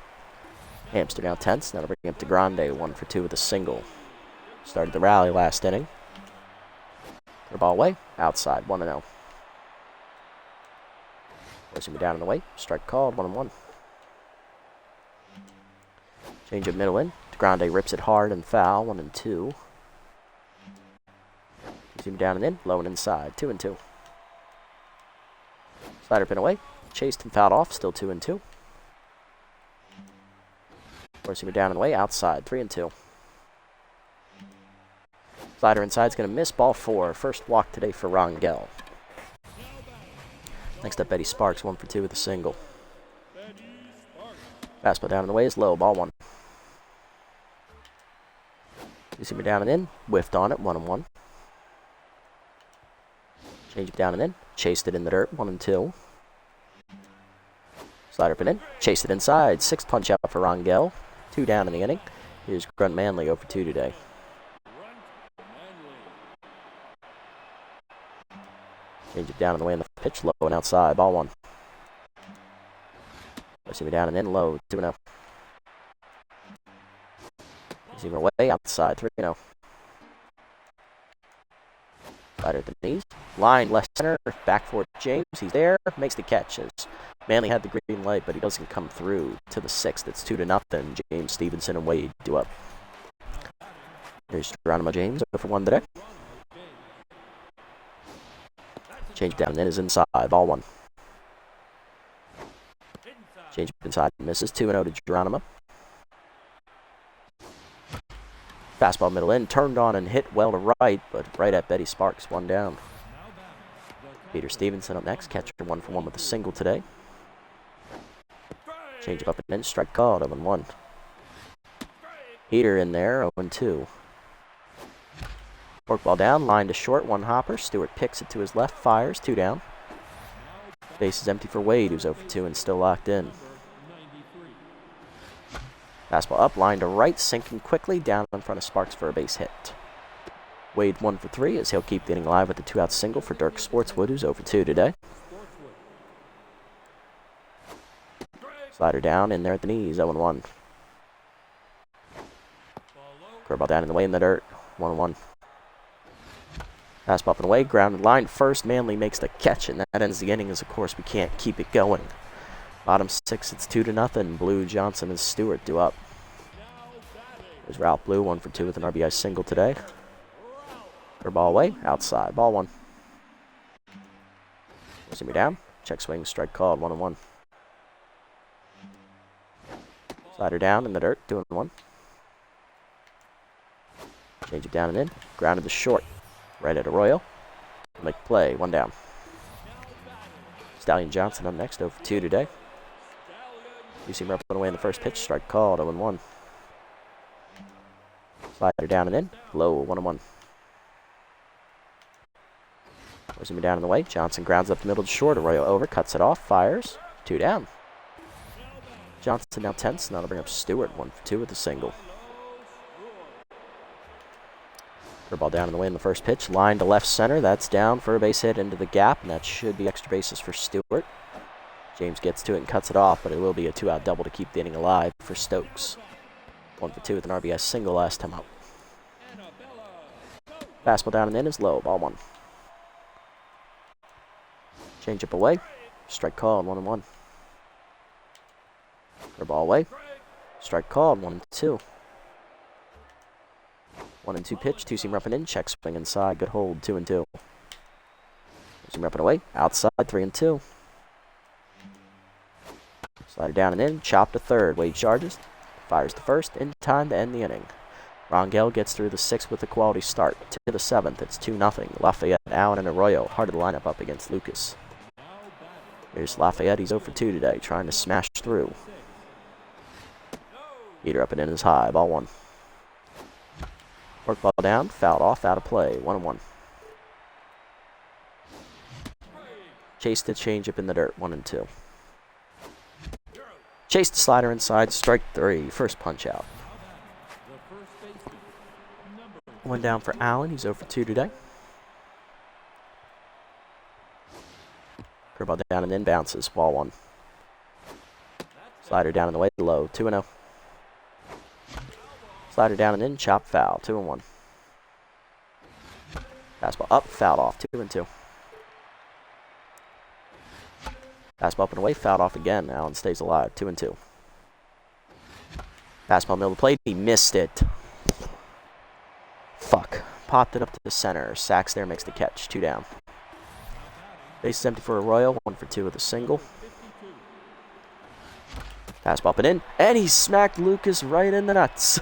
S1: Hamster now tense, now to bring up DeGrande, 1 for 2 with a single. Started the rally last inning. Throw ball away, outside, 1-0. Forcing me down and away, strike called, 1-1. Change it middle in, Grande rips it hard and foul, 1-2. Zoom down and in, low and inside, 2-2. Slider pin away, chased and fouled off, still 2-2. Forcing her down and away, outside, 3-2. Slider inside's going to miss, ball 4. First walk today for Rangel. Next up, Betty Sparks, 1 for 2 with a single. Fastball down and away is low, ball 1. You see me down and in, whiffed on it, 1-1. Change it down and in, chased it in the dirt, 1-2. Slider pin in, chased it inside, 6th punch out for Rangel. 2 down in the inning. Here's Grunt Manley 0 for 2 today. Change it down and away in the pitch, low and outside, ball 1. See me down and in, low, 2-0. See me away, outside, 3-0. Slider at the knees. Line left center, back for James. He's there, makes the catch. As Manley had the green light, but he doesn't come through to the 6th. It's 2-0. James, Stevenson, and Wade do up. Here's Geronimo James, 0 for 1 today. Change down and in is inside, ball 1. Change inside, misses, 2-0 to Geronimo. Fastball middle in, turned on and hit well to right, but right at Betty Sparks, 1 down. Peter Stevenson up next, catcher 1 for 1 with a single today. Change up and in, strike called, 0-1. Heater in there, 0-2. Forkball down, line to short, 1 hopper. Stewart picks it to his left, fires, 2 down. Base is empty for Wade, who's 0 for 2 and still locked in. Fastball up, line to right, sinking quickly, down in front of Sparks for a base hit. Wade 1 for 3 as he'll keep the inning alive with a 2-out single for Dirk Sportswood, who's 0 for 2 today. Slider down, in there at the knees, 0-1. Curveball down in the way in the dirt, 1-1. Fastball up and away, grounded line first. Manley makes the catch, and that ends the inning as, of course, we can't keep it going. Bottom 6, it's 2-0. Blue, Johnson, and Stewart do up. There's Ralph Blue, 1 for 2 with an RBI single today. Curveball away, outside, ball 1. See me down, check swing, strike called, 1-1. Slider down in the dirt, 2-1. Change it down and in, grounded to short, right at Arroyo. Make play, 1 down. Stallion Johnson up next, 0 for 2 today. You see him up and away in the first pitch, strike called, 0-1. Slider down and in, low, 1-1. Forcing me down in the way, Johnson grounds up the middle to short, Arroyo over, cuts it off, fires, 2 down. Johnson now tense, now to bring up Stewart, 1 for 2 with a single. Curveball down in the way in the first pitch, line to left center, that's down for a base hit into the gap, and that should be extra bases for Stewart. James gets to it and cuts it off, but it will be a 2-out double to keep the inning alive for Stokes. 1 for 2 with an RBI single last time out. Fastball down and in is low, ball 1. Change up away, strike called, 1-1. Curveball away, strike called, 1-2. 1-2 pitch, 2-seam up and in, check swing inside, good hold, 2-2. 2-seam up and away, outside, 3-2. Slider down and in, chop to third, Wade charges, fires to first, in time to end the inning. Rangel gets through the 6th with a quality start. To the 7th, it's 2-0. Lafayette, Allen, and Arroyo, heart of the lineup up against Lucas. Here's Lafayette, he's 0 for 2 today, trying to smash through. Heater up and in is high, ball 1. Forkball down, fouled off, out of play, 1-1. Chase the changeup in the dirt, 1-2. Chase the slider inside, strike 3, first punch out. 1 down for Allen, he's 0 for 2 today. Curveball down and in, bounces, ball 1. Slider down in the way, low, 2-0. Slider down and in, chop, foul, 2-1. Fastball up, fouled off, 2-2. Fastball up and away, fouled off again. Allen stays alive, 2-2. Fastball middle of the plate. He missed it. Fuck. Popped it up to the center. Sacks there, makes the catch. 2 down. Base is empty for Arroyo. 1 for 2 with a single. Fastball up and in. And he smacked Lucas right in the nuts.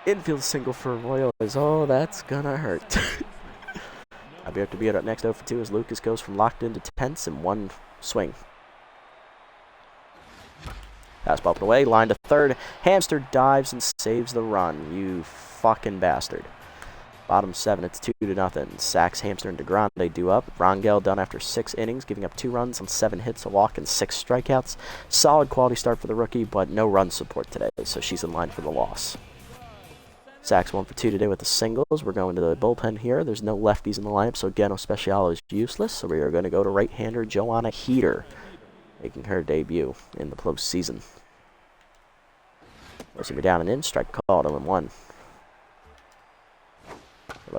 S1: Infield single for Arroyo is, oh, that's gonna hurt. I'll be up to be up next 0 for 2 as Lucas goes from locked into tense in 1 swing. Fastball up and away, line to third. Hamster dives and saves the run. You fucking bastard. Bottom 7, it's 2-0. Sacks, Hamster, and DeGrande do up. Rangel done after 6 innings, giving up 2 runs on 7 hits, a walk, and 6 strikeouts. Solid quality start for the rookie, but no run support today, so she's in line for the loss. Sacks 1 for 2 today with the singles. We're going to the bullpen here. There's no lefties in the lineup, so Geno Special is useless. So we are going to go to right-hander Joanna Heater, making her debut in the postseason. Receiver down and in, strike called, 0-1.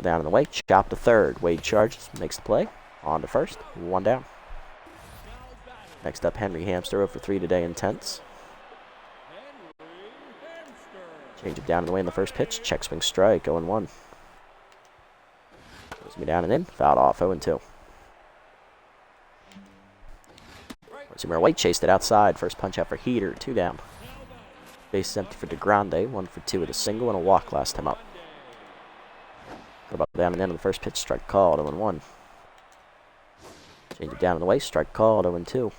S1: Down and away, chop to third. Wade charges, makes the play. On to first, 1 down. Next up, Henry Hamster, 0 for 3 today, intense. Change it down and away in the first pitch. Check swing strike, 0-1. Goes me down and in, fouled off, 0-2. Receiver White chased it outside. First punch out for Heater, 2 down. Base is empty for DeGrande, 1 for 2 with a single and a walk last time up. About down and in on the first pitch, strike called, 0-1. Change it down and away, strike called, 0-2.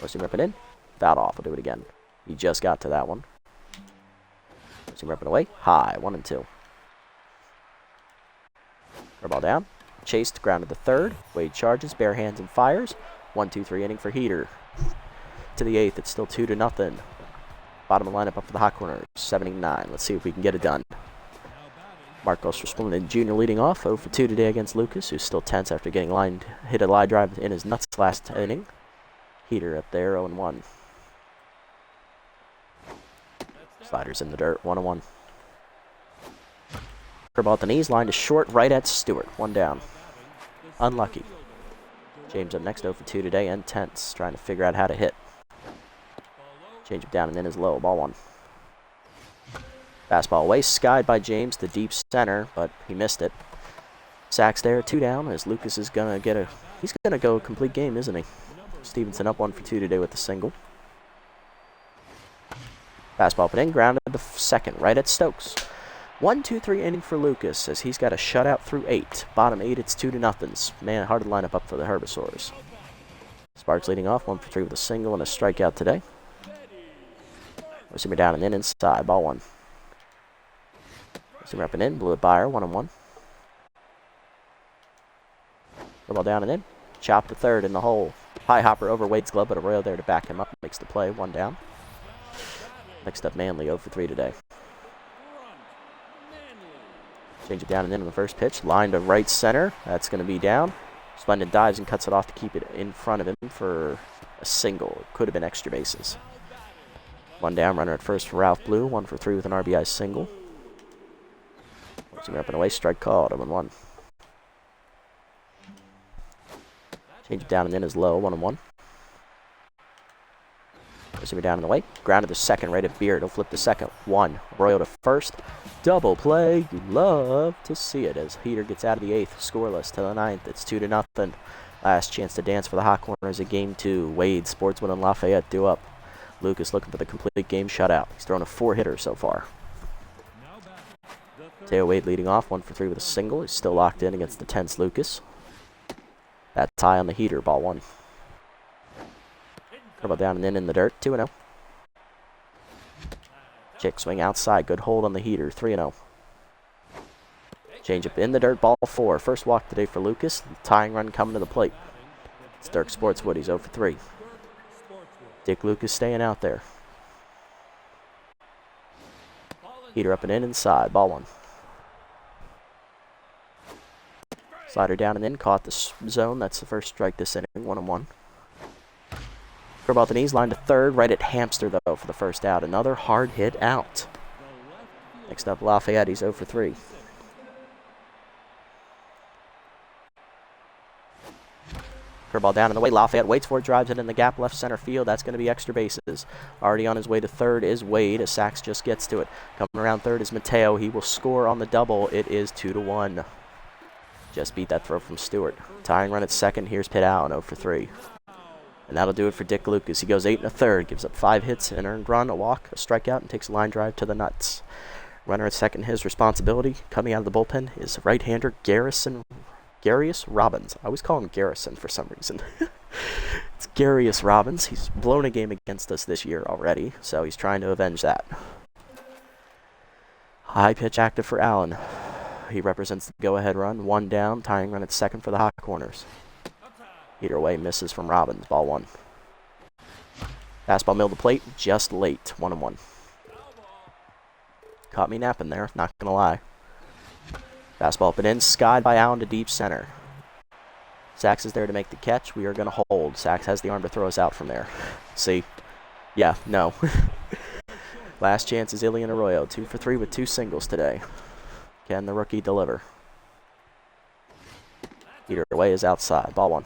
S1: Receiver up and in, fouled off, I'll do it again. He just got to that one. Receiver up and away, high, 1-2. Ball down, chased, grounded to third. Wade charges, bare hands and fires. 1-2-3 inning for Heater. To the 8th, it's still 2-0. Bottom of the lineup up for the hot corner, 79. Let's see if we can get it done. Marcos Resplendent Jr. leading off, 0 for 2 today against Lucas, who's still tense after getting hit a line drive in his nuts last inning. Heater up there, 0-1. Sliders in the dirt, 1-1. Curveball at the knees, line to short, right at Stewart, 1 down. Unlucky. James up next, 0 for 2 today, and tense, trying to figure out how to hit. Change it down and in is low, ball 1. Fastball away, skied by James to deep center, but he missed it. Sacks there, 2 down, as Lucas is going to get he's going to go a complete game, isn't he? Stevenson up 1 for 2 today with the single. Fastball up and in, grounded the second, right at Stokes. 1-2-3 inning for Lucas, as he's got a shutout through 8. Bottom 8, it's 2-0. Man, hard to line up for the Herbisaurs. Sparks leading off, 1 for 3 with a single and a strikeout today. Receiver down and in, inside, ball 1. Receiver up and in, blew it by her, 1-1. Ball down and in, chop to third in the hole. High hopper over Wade's glove, but Arroyo there to back him up, makes the play, 1 down. Next up, Manley, 0 for 3 today. Change it down and in on the first pitch. Line to right center. That's going to be down. Splendid dives and cuts it off to keep it in front of him for a single. It could have been extra bases. 1 down, runner at first for Ralph Blue. 1 for 3 with an RBI single. Receiver up and away, strike called, 0-1. Change it down and in is low, 1-1. Receiver down and away, grounded to second, right at Beard. He'll flip to second, 1. Royal to first. Double play, you love to see it as Heater gets out of the 8th, scoreless to the 9th. It's 2-0. Last chance to dance for the hot corners of game 2. Wade, Sportsman, and Lafayette do up. Lucas looking for the complete game shutout. He's thrown a 4-hitter so far. Teo Wade leading off, 1 for 3 with a single. He's still locked in against the tense Lucas. That tie on the Heater, ball 1. Curveball down and in the dirt, 2-0. Check swing outside, good hold on the Heater, 3-0. Change up in the dirt, ball 4. First walk today for Lucas. Tying run coming to the plate. It's Dirk Sportswood, he's 0 for 3. Dick Lucas staying out there. Heater up and in inside, ball 1. Slider down and in, caught the zone. That's the first strike this inning, 1-1. Curveball at the knees, line to third, right at Hamster, though, for the first out. Another hard hit out. Next up, Lafayette, he's 0 for 3. Curveball down in the way. Lafayette waits for it, drives it in the gap left center field. That's going to be extra bases. Already on his way to third is Wade as Sachs just gets to it. Coming around third is Mateo. He will score on the double. It is 2-1. Just beat that throw from Stewart. Tying run at second. Here's Pitt Allen, 0 for 3. And that'll do it for Dick Lucas. He goes 8 1/3, gives up 5 hits, an earned run, a walk, a strikeout, and takes a line drive to the nuts. Runner at second, his responsibility. Coming out of the bullpen is right-hander Garius Robbins. I always call him Garrison for some reason. It's Garius Robbins. He's blown a game against us this year already, so he's trying to avenge that. High pitch active for Allen. He represents the go-ahead run. 1 down, tying run at second for the Hot Corners. Either way, misses from Robbins. Ball 1. Fastball middle to plate, just late. 1-1. Caught me napping there, not going to lie. Fastball up and in, skied by Allen to deep center. Sachs is there to make the catch. We are going to hold. Sachs has the arm to throw us out from there. See? Yeah, no. Last chance is Ilian Arroyo. 2 for 3 with 2 singles today. Can the rookie deliver? Either way is outside. Ball 1.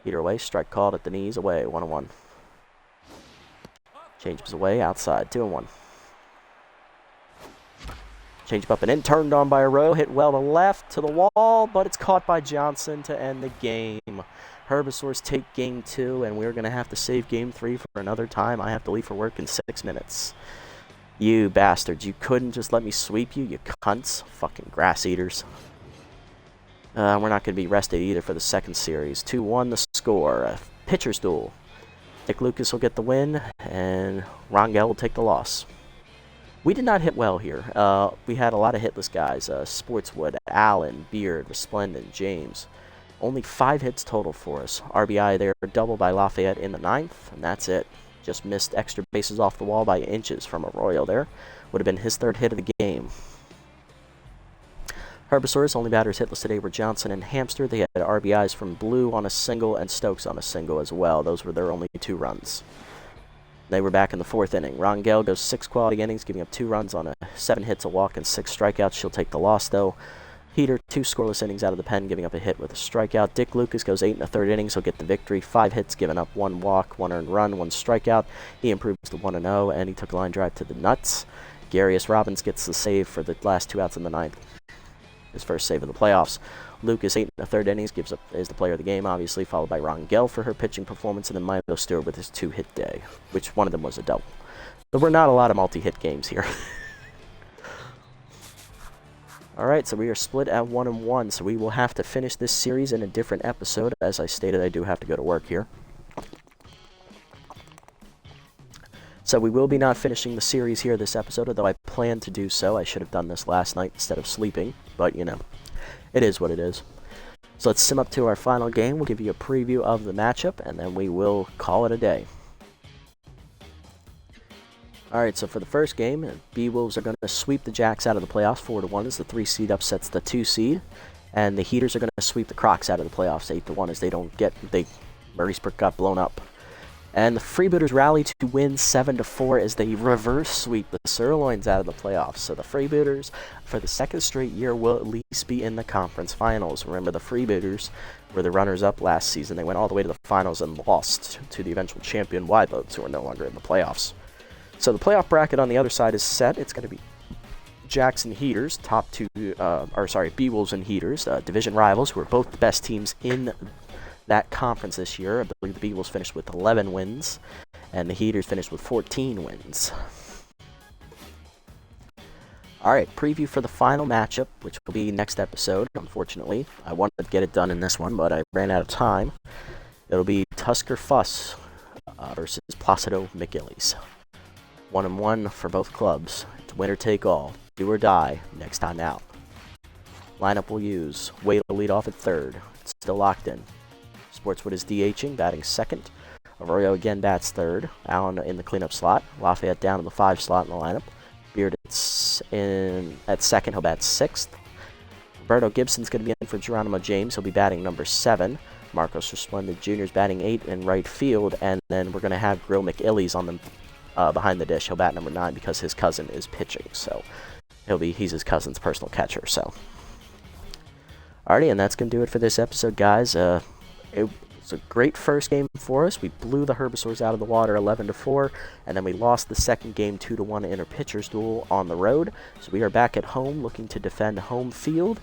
S1: Either way, strike called at the knees, away. 1-1. Changes away, outside. 2-1. Change up and in, turned on by Arroyo, hit well to left, to the wall, but it's caught by Johnson to end the game. Herbisaurs take game 2, and we're going to have to save game 3 for another time. I have to leave for work in 6 minutes. You bastards, you couldn't just let me sweep you, you cunts. Fucking grass eaters. We're not going to be rested either for the second series. 2-1 the score. A pitcher's duel. Dick Lucas will get the win, and Rangel will take the loss. We did not hit well here. We had a lot of hitless guys. Sportswood, Allen, Beard, Resplendent, James. Only 5 hits total for us. RBI there, double by Lafayette in the 9th, and that's it. Just missed extra bases off the wall by inches from Arroyo there. Would have been his 3rd hit of the game. Herbisaurs, only batters hitless today were Johnson and Hamster. They had RBIs from Blue on a single and Stokes on a single as well. Those were their only 2 runs. They were back in the 4th inning. Rangel goes 6 quality innings, giving up 2 runs on 7 hits, a walk, and 6 strikeouts. She'll take the loss, though. Heater, 2 scoreless innings out of the pen, giving up a hit with a strikeout. Dick Lucas goes 8 1/3 innings. He'll get the victory. 5 hits, giving up 1 walk, 1 earned run, 1 strikeout. He improves to 1-0, and he took a line drive to the nuts. Garius Robbins gets the save for the last 2 outs in the 9th. His first save of the playoffs. Lucas, 8 1/3 innings, is the player of the game, obviously, followed by Rangel for her pitching performance, and then Milo Stewart with his 2-hit day, which one of them was a double. There were not a lot of multi-hit games here. Alright, so we are split at 1-1, so we will have to finish this series in a different episode. As I stated, I do have to go to work here. So we will be not finishing the series here this episode, although I plan to do so. I should have done this last night instead of sleeping, but, you know, it is what it is. So let's sim up to our final game. We'll give you a preview of the matchup, and then we will call it a day. Alright, so for the first game, B-Wolves are going to sweep the Jacks out of the playoffs 4-1 as the 3 seed upsets the 2 seed. And the Heaters are going to sweep the Crocs out of the playoffs 8-1 as Murraysburg got blown up. And the Freebooters rally to win 7-4 as they reverse sweep the Sirloins out of the playoffs. So the Freebooters, for the 2nd straight year, will at least be in the conference finals. Remember, the Freebooters were the runners-up last season. They went all the way to the finals and lost to the eventual champion Wideloads, who are no longer in the playoffs. So the playoff bracket on the other side is set. It's going to be Jacks and Heaters, B-Wolves and Heaters, division rivals, who are both the best teams in that conference this year. I believe the Beagles finished with 11 wins, and the Heaters finished with 14 wins. Alright, preview for the final matchup, which will be next episode, unfortunately. I wanted to get it done in this one, but I ran out of time. It'll be Tusker Fuss versus Placido McGillies. 1-1 for both clubs. It's winner take all. Do or die next time out. Lineup we'll use. Wade will lead off at 3rd. It's still locked in. Sportswood is DHing, batting 2nd. Arroyo again bats 3rd. Allen in the cleanup slot. Lafayette down in the 5 slot in the lineup. Beard at 2nd. He'll bat 6th. Roberto Gibson's going to be in for Geronimo James. He'll be batting number 7. Marcos Resplendent Jr. is batting 8 in right field. And then we're going to have Grill McIllies on the behind the dish. He'll bat number 9 because his cousin is pitching. So he's his cousin's personal catcher. So Alrighty, and that's going to do it for this episode, guys. It was a great first game for us. We blew the Herbisaurs out of the water 11-4, and then we lost the second game 2-1 in our pitcher's duel on the road. So we are back at home looking to defend home field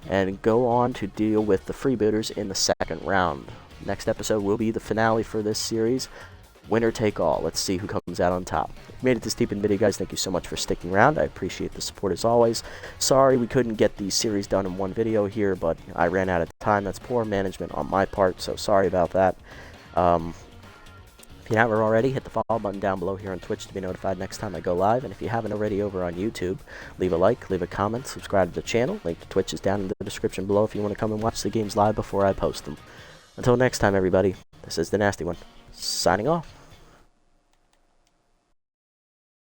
S1: and go on to deal with the freebooters in the second round. Next episode will be the finale for this series. Winner take all. Let's see who comes out on top. If you made it this deep in the video, guys, thank you so much for sticking around. I appreciate the support as always. Sorry we couldn't get the series done in one video here, but I ran out of time. That's poor management on my part, so sorry about that. If you haven't already, hit the follow button down below here on Twitch to be notified next time I go live. And if you haven't already over on YouTube, leave a like, leave a comment, subscribe to the channel. Link to Twitch is down in the description below if you want to come and watch the games live before I post them. Until next time, everybody, this is the Nasty One, signing off.